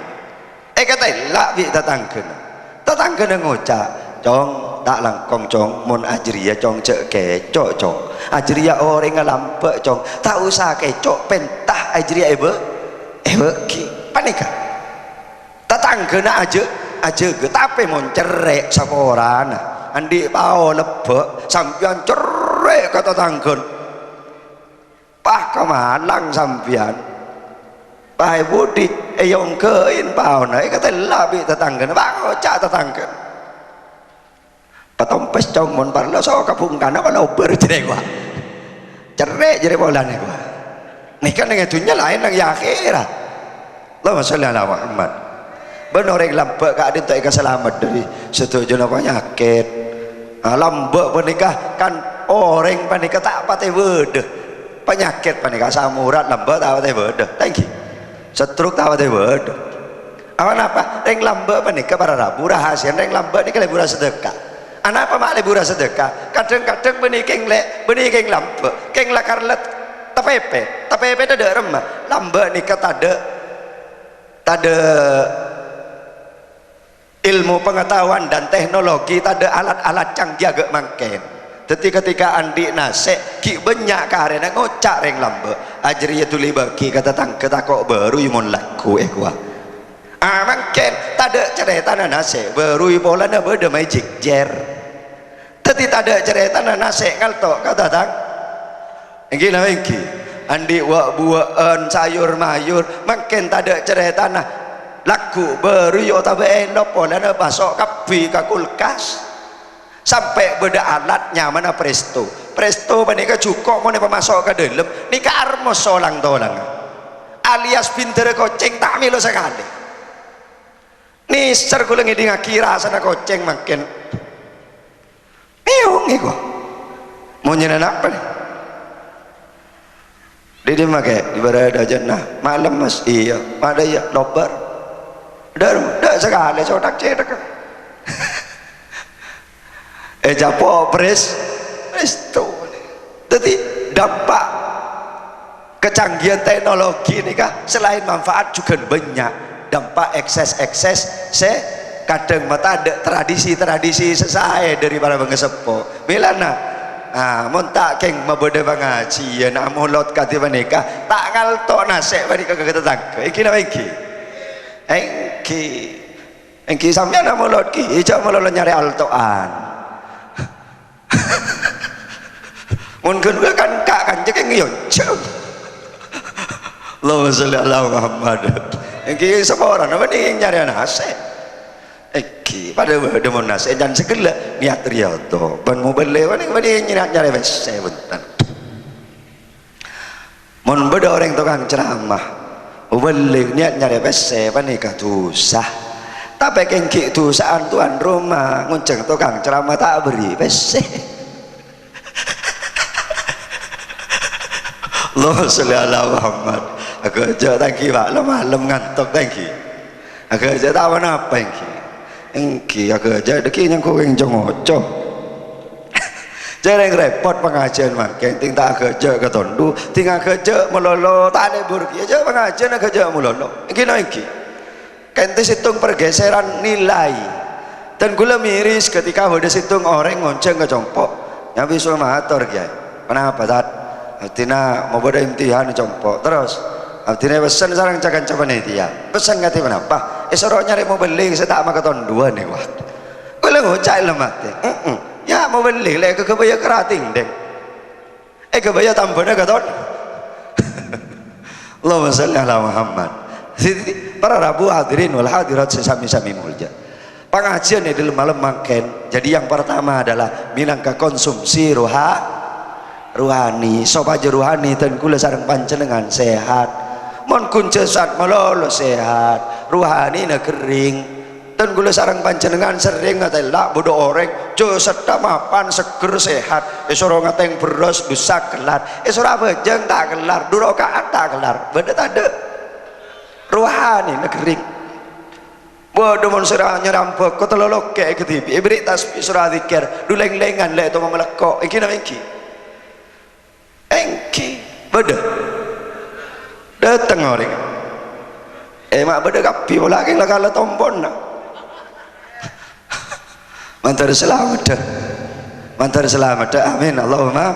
Speaker 1: kata lah bi tetanggen ngocak cong tak langkong cong mon ajriya cong cek kecok cong ajriya orang lampe cong tak usah kecok pentah ajriya ki panika tetanggen aja tapi mon cerek saporana andi pao lebok sampian cerek kata tanggen pah kemalang sampian pah budi yang kein pao na kata labi tetanggen bang ocak tetanggen patompes cong mon parlo so kapungkan apa lober jere gua cerek jere bolane gua nih kan dengan dunia lain yang akhirat Allahumma sholli ala Muhammad benar yang lambek kak adin tak selamat dari setuju penyakit lambek menikah kan orang panika tak pate bede penyakit panika samurat lambek tak pate bede thank you setruk tak pate bede awan apa yang lambek panika para rabu rahasia yang lambek ni lebura sedekah anak apa mak lebura sedekah kadang-kadang benikeng lambek keng lakarlet tapepe ada remah lambek nikah tada ilmu pengetahuan dan teknologi tak ada alat-alat canggih agak mangken ketika andi nasek ki banyak karena ngocak reng lambe ajriya tuli bagi kata tangke takok baru yumon laku kuah mangken tak ada cerita nasek baru pola na beda magic jer tetapi tak ada cerita nasek ngalto kata tang engki na engki andi wa buaan sayur mayur mangken tak ada cerita laku baru yo tabe endop polana basok kapi ka kulkas sampai beda alatnya mana presto panika cukup mau pemasok ke dalam ni ka armos solang tolang alias pinter koceng tak milo sekali ni sergulang ini ngakira sana koceng makin meong iko mau nyenan apa nih dia make ibarat jannah malam mas iya ada ya lobar dah sekali sodak cedak japo presto jadi dampak kecanggihan teknologi ini kah selain manfaat juga banyak dampak ekses kadang mata ada tradisi sesai dari para pengesepo bilana montak keng mabode pengajian amulot kati menikah tak ngaltok nasek menikah ke tetangga iki nama engki sampeyan mulut ki ijo mulut nyari altoan mun kedua kan kak kanjeng yo Allahumma sholli ala Muhammad engki sapa orang apa ning nyari nase engki pada demon nase dan segala niat riyoto ban mobile wani nyari wes bentar mun beda orang tukang ceramah balik niat nyari pese panika dosa tapi kengki dosaan tuan rumah ngunceng tukang ceramah tak beri pese Allahumma sholli ala Muhammad aku aja tangki pak lo malam ngantuk tangki aku aja tak apa engki aku aja deki yang kau yang jongoco jarang repot pengajian makin tinggal kerja ke tondu tinggal kerja melolo tak ada burki aja pengajian kerja melolo engki kan hitung pergeseran nilai dan gula miris ketika udah hitung orang ngonceng ke compok yang bisa matur ya kenapa tat artinya mau pada imtihan compok terus artinya pesan sarang cakan capan itu ya pesan ngati kenapa esok nyari mau beli saya tak makan tahun dua nih wah boleh ngocak lemat ya mau beli lek kebaya kerating deng kebaya tambahnya ke tahun Allahumma sholli ala Muhammad. Para rabu hadirin wal hadirat sesami-sami mulja pengajian ini malam mangken. Jadi yang pertama adalah minangka konsumsi ruhani sopaja ruhani dan kula sareng panjenengan sehat mon kunce saat melolo sehat ruhani na kering dan kula sareng panjenengan sering ngatela bodo orek jo sedap mapan seger sehat esoro ngateng beros dusak kelar esoro bejeng tak kelar durokaat tak kelar beda ada ruhani na kering bodo mon surah nyerampok kota lolok kayak ketibi ibrik tasbih surah zikir duleng-lengan le itu memelekok iki na iki engki beda datang orang mak beda kapi pula lagi lah kalau tombon nak mantar selamat dah amin Allahumma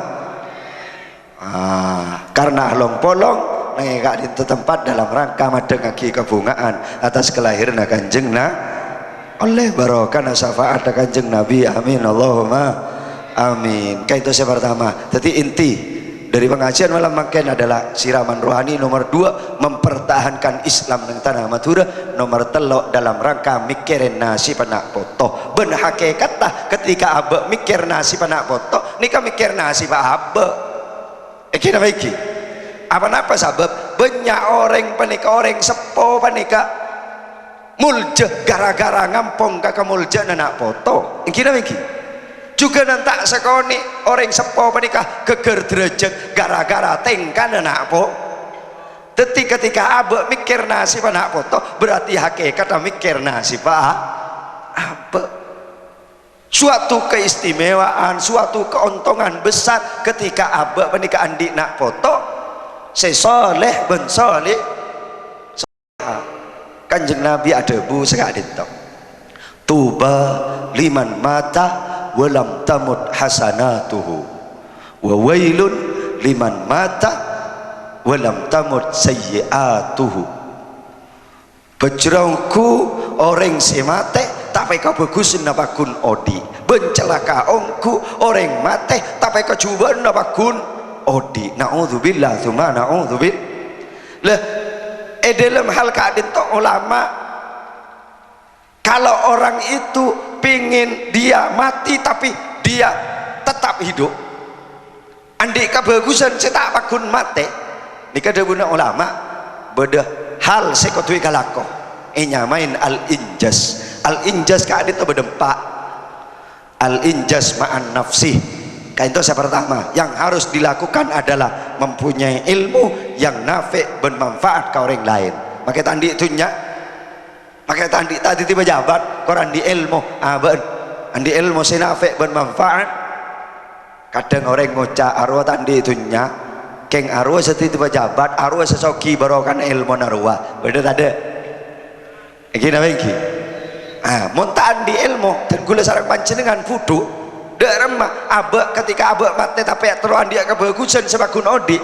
Speaker 1: karena long polong nengak di tempat dalam rangka madengaki kebungaan atas kelahiran kanjeng oleh barokah syafaat kanjeng Nabi amin Allahumma amin. Kayak itu yang pertama. Jadi inti dari pengajian malam makan adalah siraman rohani. Nomor 2 mempertahankan Islam di tanah Madura. Nomor 3 dalam rangka mikirin nasi panak poto. Ben hakikatlah ketika abe mikir nasi panak poto nika mikir nasi pak abe kira iki apa sebab banyak orang panika orang sepo panika mulja gara-gara ngampong kakak mulja anak poto kira iki juga nantak sekoni orang sepo panika geger derajat gara-gara tengkan anak po. Tapi ketika abe mikir nasi panak poto berarti hakikat mikir nasi pak abe. Suatu keistimewaan, suatu keuntungan besar ketika abe panika andi nak poto sesoleh ben soleh. Kanjeng Nabi ada bu sekali tok. Tuba liman mata walam tamut hasanatuhu wa wailun liman mata walam tamut sayyiatuhu. Bejrongku orang semate tapi kebagusan napakun odi bencelaka ongku orang mate tapi kejuban napakun odi. Na'udzubillah tsumma na'udzubillah. Lah dalam hal keadaan to ulama kalau orang itu pingin dia mati tapi dia tetap hidup andi kebagusan cetak pakun mate nika dawuhna ulama beda hal sekotui kalako nyamain al-injas keadaan itu berdempak al-injas ma'an nafsi. Kayak itu yang pertama yang harus dilakukan adalah mempunyai ilmu yang nafi' bermanfaat ke orang lain. Pakai tandi itunya pakai tandi tadi tiba jabat koran di ilmu andi ilmu si nafi' bermanfaat. Kadang orang ngocak arwah tandi itunya keng arwah setiba jabat arwah sesoki barokan ilmu narwah beda tadi iki napa iki montaan di ilmu dan gula sarang panjenengan fudu derema abe ketika abe mati tapi teruan dia kebagusan sebagun odi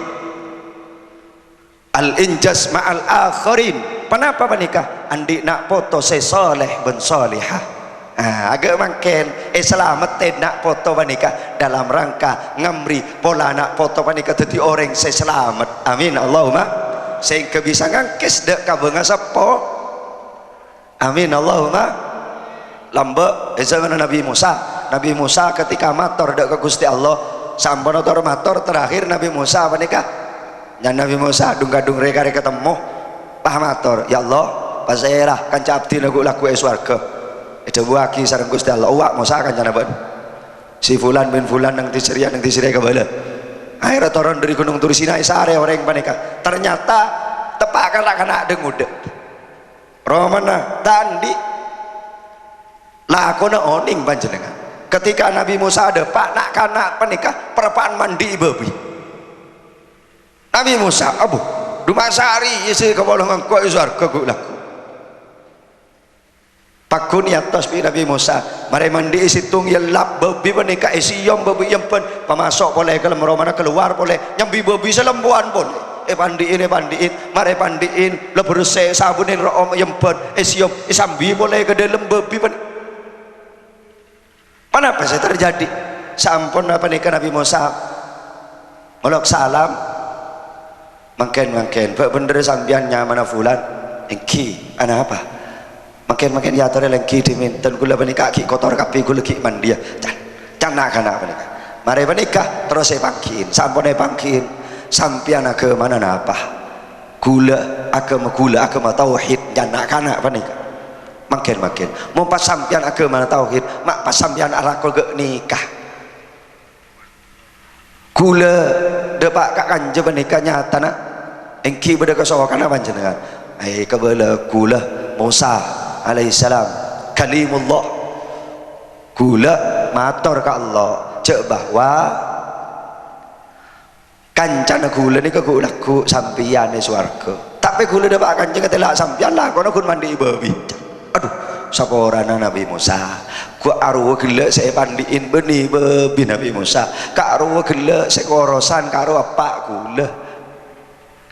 Speaker 1: al-injas ma'al akhirin. Kenapa menikah andi nak foto sesoleh ben solihah agak makin selamat nak foto menikah dalam rangka ngamri pola nak foto menikah jadi orang selamat amin Allahumma sehingga bisa ngangkis dek kabeng sepo amin Allahumma. Lamba zaman Nabi Musa ketika matur dak ke Gusti Allah sampun matur terakhir Nabi Musa apa nikah dan Nabi Musa dung-dung reka ketemu pah matur ya Allah pasairah kanca abdi lagu swarga itu buaki sareng Gusti Allah uwak Musa kanca ben si fulan bin fulan nang tisria kabala akhirnya turun dari gunung Tur Sinai sare orang panika ternyata tepakan kena dengudek romana tandi lakona oning panjenengan ketika Nabi Musa ada pak nak kanak penikah perapaan mandi babi Nabi Musa abu dumasari isi kebolongan kau iswar kegulaku pakun ya tos bi Nabi Musa mari mandi isitung ya lap bebi menika isiyom bebi yang pen pemasok boleh kalau meromana keluar boleh nyambi bebi selembuan boleh pandiin mari pandiin le bersih sabunin rom yang pen isiyom isambi boleh ke dalam bebi mana apa sih terjadi sampun apa nikah Nabi Musa molok salam makin bener sambiannya mana fulan engki anak apa makin ya tore lengki diminten kula menikah ki kotor kabeh kula ki mandia can nak menikah mari menikah terus saya pangkin sampun pangkin sampian ke mana apa gula agama tauhid janak kana menikah makin mau pas sampian agama tauhid mak pas sampian arah ke nikah gula depak kak kanje menikah nyata nak engki beda kesowakan apa jenengan kebala gula Musa alaihissalam kalimullah gula matur ka Allah cek bahwa kancana gula ni gula ku sampian di swarga tapi gula dapat kancana ketelak sampian lah kono kun mandi babi aduh saporana Nabi Musa ku arwah gila saya pandiin benih babi Nabi Musa ka arwah gila saya korosan karo apa gula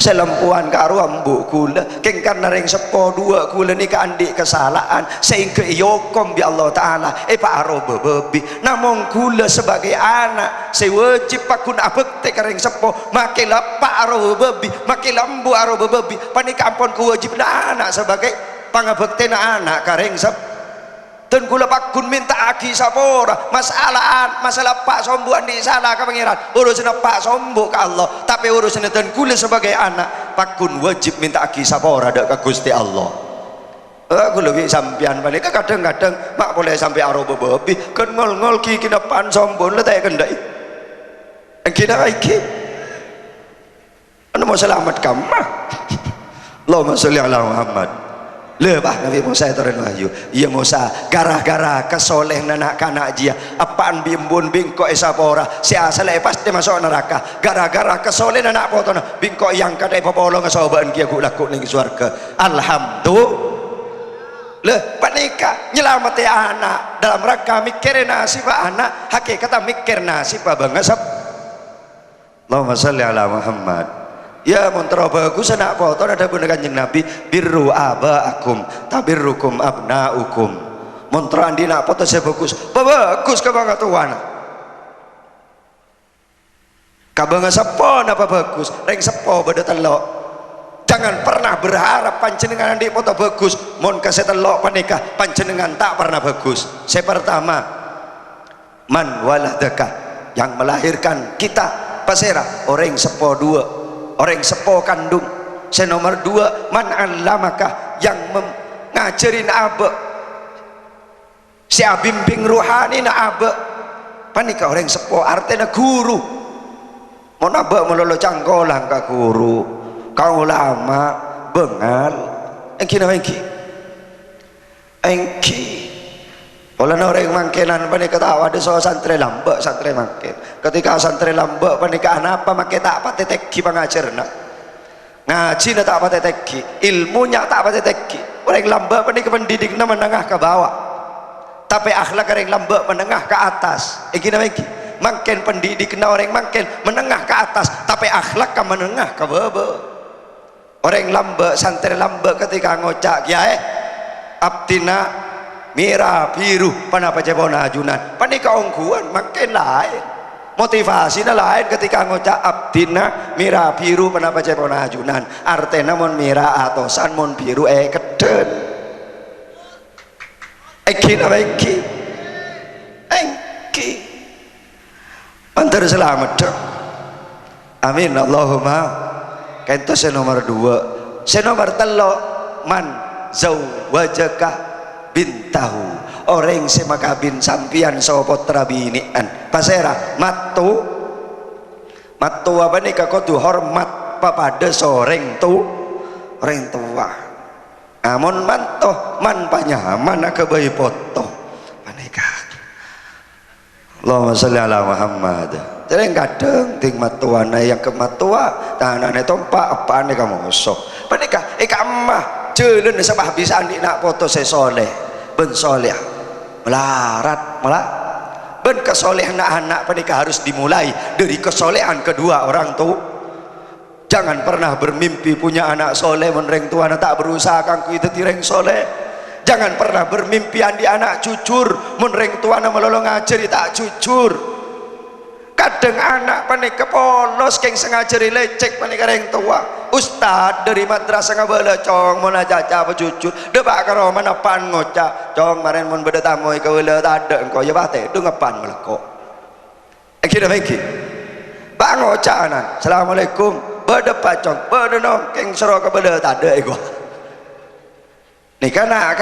Speaker 1: selempuan karo ambuk kula kengkan naring sepo dua kula ni ka andik kesalahan sehingga yokom bi Allah Ta'ala pak aroba bebi namun kula sebagai anak saya wajib pakun abekte karing sepo makilah pak aroba bebi makilah ambu aroba bebi panika ampun ku wajib anak sebagai pangabekte na anak karing sepo dan kula pakun minta aki sapora masalah pak sombuan di salah ke pangeran urusan pak sombu ke Allah tapi urusan dan kula sebagai anak pakun wajib minta aki sapora dak ke Gusti Allah aku lebih sampian balik kadang-kadang mak boleh sampai aroba babi kan ngol ki depan sombon le tak kendai kina iki anu mau selamat kamah Allahumma sholli ala Muhammad lebah Nabi Musa itu wahyu iya Musa gara-gara kesoleh anak kanak dia apaan bimbun bingko esapora si asal pasti masuk neraka gara-gara kesoleh anak potona bingko yang kadai popolong kesoban kia laku ning surga alhamdulillah panika nyelamati anak dalam rangka mikirin nasib anak hakikat mikir nasib banget Allahumma sholli ala Muhammad ya montro bagus anak foto ada bunda kanjeng Nabi birru abaakum tabirrukum abnaukum montro andi nak foto saya bagus kebangatuan kabang sepo apa bagus reng sepo beda telok jangan pernah berharap panjenengan andi foto bagus mon kasih telok panikah panjenengan tak pernah bagus saya pertama man waladaka yang melahirkan kita pasera orang sepo dua orang sepo kandung saya nomor dua man alamaka yang ngajarin abe si bimbing ruhani na abe panika orang sepo artinya guru mau abe melolo cangkolang ka guru kau lama bengal engki oleh orang mangkenan panika tahu ada soal santri lambek santri mangken ketika santri lambek panika apa make tak pati teki pengajarna ngaji na tak pati teki ilmunya tak pati teki orang lambek panika pendidiknya menengah ke bawah tapi akhlak orang lambek menengah ke atas mangken pendidiknya orang mangken menengah ke atas tapi akhlak ke menengah ke bawah orang lambek santri lambek ketika ngocak kiai abdina mira biru panapa jebona ajunan panika ongkuan makin lain motivasinya lain ketika ngocak abdina mira biru panapa jebona ajunan artena mon mira atau san mon biru keden engki antar selamat dong amin Allahumma kento saya nomor dua saya nomor telo man zawwajaka bintahu orang semakabin sampian sopotra binian pasera matu apa nih kakotu hormat papada soreng tu orang tua amon mantoh man panyaman ke bayi foto panika Allahumma sholli ala Muhammad jadi kadang ting matuana yang kematua tanahnya tompak apaan nih kamu sok panika kamah jalan sabah bisa andi nak foto saya soleh ben soleh melarat malah ben kesolehan anak pernikah harus dimulai dari kesolehan kedua orang tua. Jangan pernah bermimpi punya anak soleh menreng tua anak tak berusaha kangku itu tireng soleh. Jangan pernah bermimpi andi anak jujur menreng tua anak melolong ngajari tak jujur. Kadang anak panik kepolos keng sengaja lecek panik reng tua ustad dari madrasah ngabala cong mau najaja apa jujur debak karo mana pan ngocak cong maren mun beda tamu ke wala tade engko ya bate du ngepan meleko kira mengki bak ngocak anan assalamualaikum beda pacong beda nom keng sero ke beda tade gua nih kana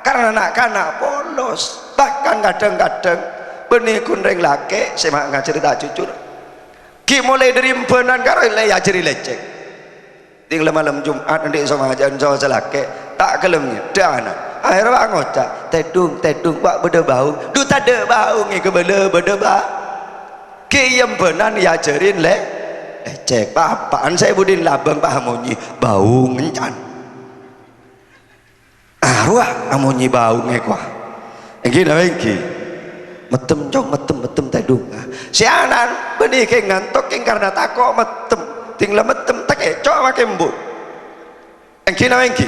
Speaker 1: karena anak polos bahkan kadang-kadang benih kunreng laki semak ngajari tak jujur ki mulai dari empenan karo le ajari lecek tinggal malam Jumat nanti sama ajan sama selake tak kelemnya dana akhirnya ngocak tedung pak beda bau du tak ada bau ngi ke beda bau ki empenan ajarin lecek apaan saya budin labang pak hamonyi bau ngencan arwah hamonyi bau ngekwa engki namengki metem jong metem tedung si anan benih keng ngantok keng karena takok metem tinggal metem tak ecok makin mbun engki namengki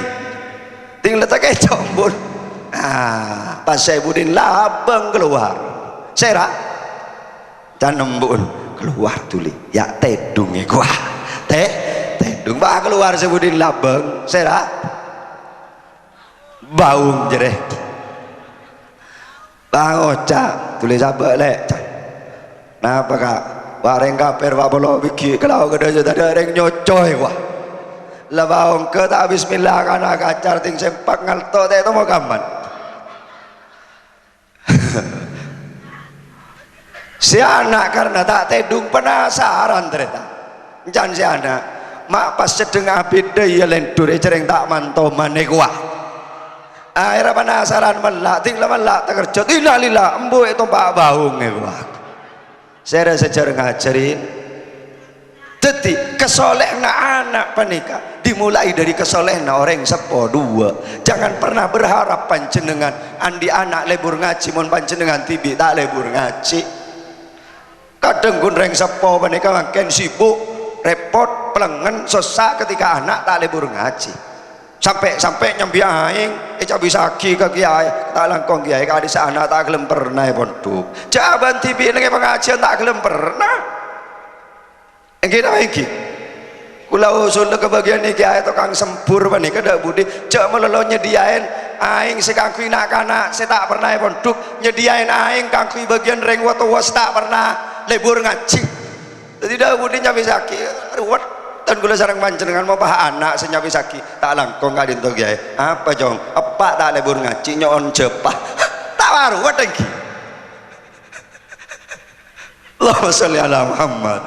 Speaker 1: tinggal tak ecok mbun pas saya budin labang keluar sera dan embun keluar tuli ya tedung gua tedung bah keluar saya budin labang sera baung jereh bang ocak tulis apa lek napa kak bareng kaper pak bolo biki kalau gede tadi reng nyocoy wah lebaong ke tak bismillah kana kacar ting sempak ngalto teh itu mau kaman si anak karena tak tedung penasaran ternyata jangan si anak mak pas sedeng abid ya lendur cereng tak mantau maneh kuah akhirnya penasaran melak tinggal melak tak kerja lila embu itu pak baung saya sejarah ngajarin jadi kesolehan anak panika dimulai dari kesolehan orang sepo dua jangan pernah berharap panjenengan andi anak lebur ngaji mon panjenengan tibi tak lebur ngaji kadang gunreng sepo panika makin sibuk repot pelengen susah ketika anak tak lebur ngaji sampai nyambi aing bisa ki ke kiai tak langkong kiai kali sana tak gelem pernah pondok jaban tibi nang pengajian tak gelem pernah engki ta engki kula usul ke bagian iki kiai tukang sempur bani kada budi cek melolo nyediain aing sekangku anak-anak saya tak pernah pondok nyediain aing kangku bagian reng watos tak pernah libur ngaji jadi dah budi nyambi sakit ruwet dan gula sarang panjenengan mau bah anak senyapi sakit tak langkong gak dinto kiai apa jong apa tak lebur ngaji nyon jepah tak baru wadengki Allahumma sholli ala Muhammad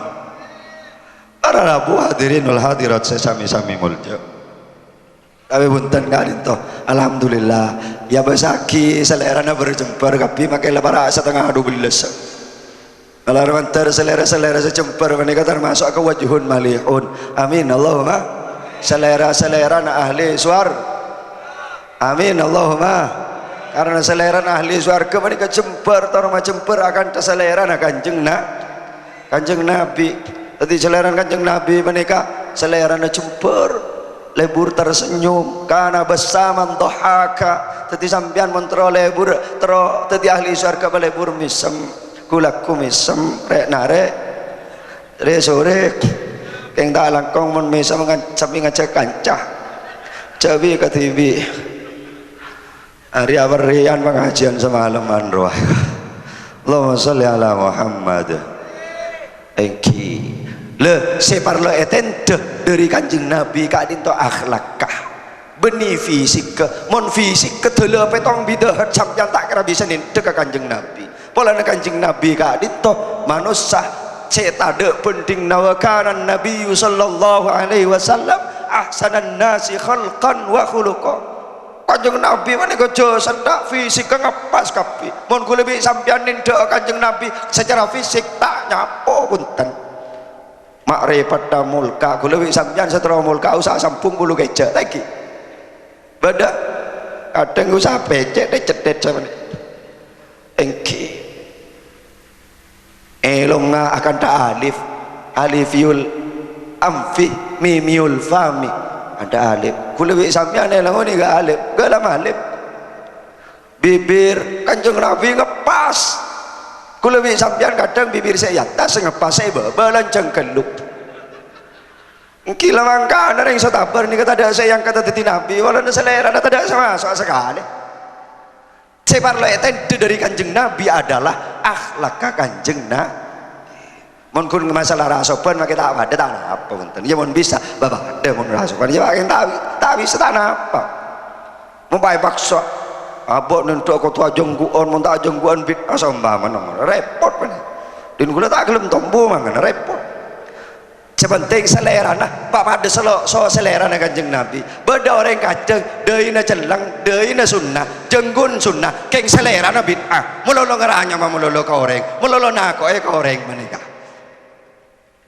Speaker 1: para rabu hadirin wal hadirat sesami-sami mulja tapi bunten gak dinto alhamdulillah ya basaki selerana berjemper kapi makai lebar setengah 12 kalau mantar selera secemper mereka termasuk ke wajhun malihun amin Allahumma selera na ahli suar amin Allahumma karena selera ahli suarga mereka cemper torma cemper akan selera kanjeng Nabi tadi selera kanjeng Nabi mereka selera cemper lebur tersenyum karena bersama dohaka tadi sampian mentro lebur tadi ahli suarga lebur misem kulaku misem rek narek re sore keng tak langkong mon misem sampai ngecek kancah cabi ke TV hari awarian pengajian semalaman roh Allahumma sholli ala Muhammad engki le separlo etente dari kanjeng Nabi kadinto akhlakah benih fisik mon fisik kedele petong bidahat sampeyan tak kira bisa nindek ke kanjeng Nabi pola kanjeng Nabi kadito manusia cetade penting nawakanan Nabi sallallahu alaihi wasallam ahsanan nasi khalqan wa khuluqa kanjeng Nabi menika jo sedak fisik ngepas kapi mun kula lebih sampeyan nindek kanjeng Nabi secara fisik tak nyapo punten makrifat mulka kula lebih sampeyan secara mulka usah sampung bulu kecek lagi beda kadang gue sampai cedet sama engki elonga akan tak alifiyul amfi mimiul fami ada alif kulewi sampean elang ini gak alif gak lama alif bibir Kanjeng Nabi ngepas kulewi sampean kadang bibir saya atas ngepas saya bebalan cengkeluk kila mangka ada yang setabar ini kata ada saya yang kata titi Nabi walau selera ada tidak sama sekali saya parlo itu dari Kanjeng Nabi adalah akhlak Kanjeng Nabi mungkin masalah rasopan maka tak ada tanah apa punten ya mun bisa bapak ada mun rasopan ya makin tak bisa tanah apa mau baik paksa abok nentuk aku tua jengguan mun tak jengguan bit asamba mana repot mana dan gula tak gelem tombo mangan repot sepenting selera nah bapak ada so selera na Kanjeng Nabi beda orang kadang deuna celang deuna sunnah jenggun sunnah keng selera na bid'ah mulolo ngaranya mah mulolo ka oreng mulolo nako ka oreng menikah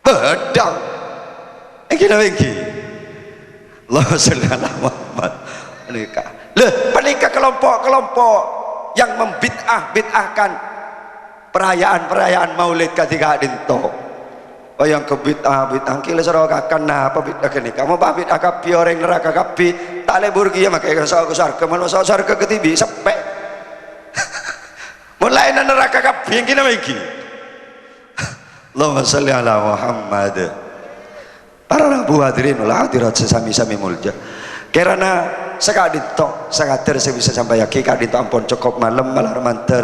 Speaker 1: bedang kita lagi Allahumma sholli ala Muhammad penikah kelompok-kelompok yang membid'ahkan perayaan maulid ketika dinto yang ke bid'ah kila sarau kakan apa bid'ah kini kamu bah bid'ah kapi orang neraka kapi tak lebur kia makanya soal surga malu soal surga ketibi sepek mulai neraka kapi yang kina lagi Allahumma salli ala Muhammad para rabu hadirin wal hadirat sesami-sami mulja karena sekadito sekater saya bisa sampai yakin kadito ampun cukup malam malah manter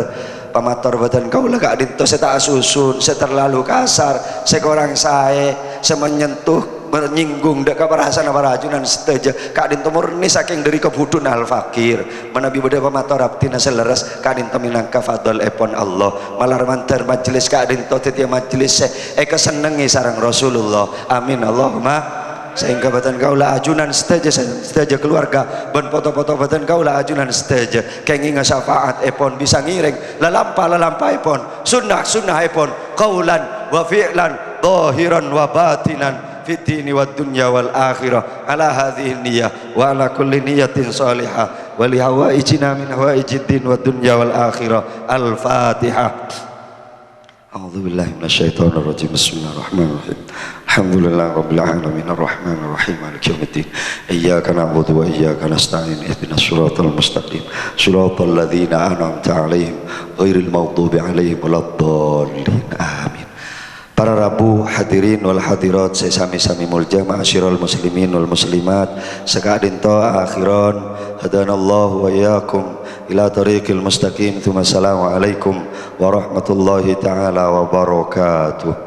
Speaker 1: pamator badan kau lah kadito saya tak susun saya terlalu kasar saya kurang saya menyentuh menyinggung dek keperasan apa rajunan seteja kadito murni saking dari kebudun al fakir menabi beda pamator abtina seleres kadito minangka fadol epon Allah malah manter majelis kadito tiap majelis kesenengi sarang Rasulullah amin Allahumma sehingga batan kaulah ajunan seteja keluarga ban foto-foto batan kaulah ajunan seteja kenginga syafaat epon bisa ngiring lalampa epon sunnah epon qaulan wa fi'lan zahiran wa batinan fitini wa dunya wal akhirah ala hadhihi niyyah wa ala kulli niyatin salihah wa li hawaijina min hawaijid din wa dunya wal akhirah al-fatihah. A'udzu billahi minasyaitonir rajim. Bismillahirrahmanirrahim. Alhamdulillah rabbil alamin arrahmanir rahim maliki yaumiddin. Iyyaka na'budu wa iyyaka nasta'in ihdinas siratal mustaqim. Siratal ladzina an'amta 'alaihim ghairil maghdubi 'alaihim waladdallin. Amin. Para rabu hadirin wal hadirat sesami-sami mulja ma'asyiral muslimin wal muslimat sekadinto akhiran hadanallahu wa iyyakum ila tariqil mustaqim. Assalamualaikum warahmatullahi taala wabarakatuh.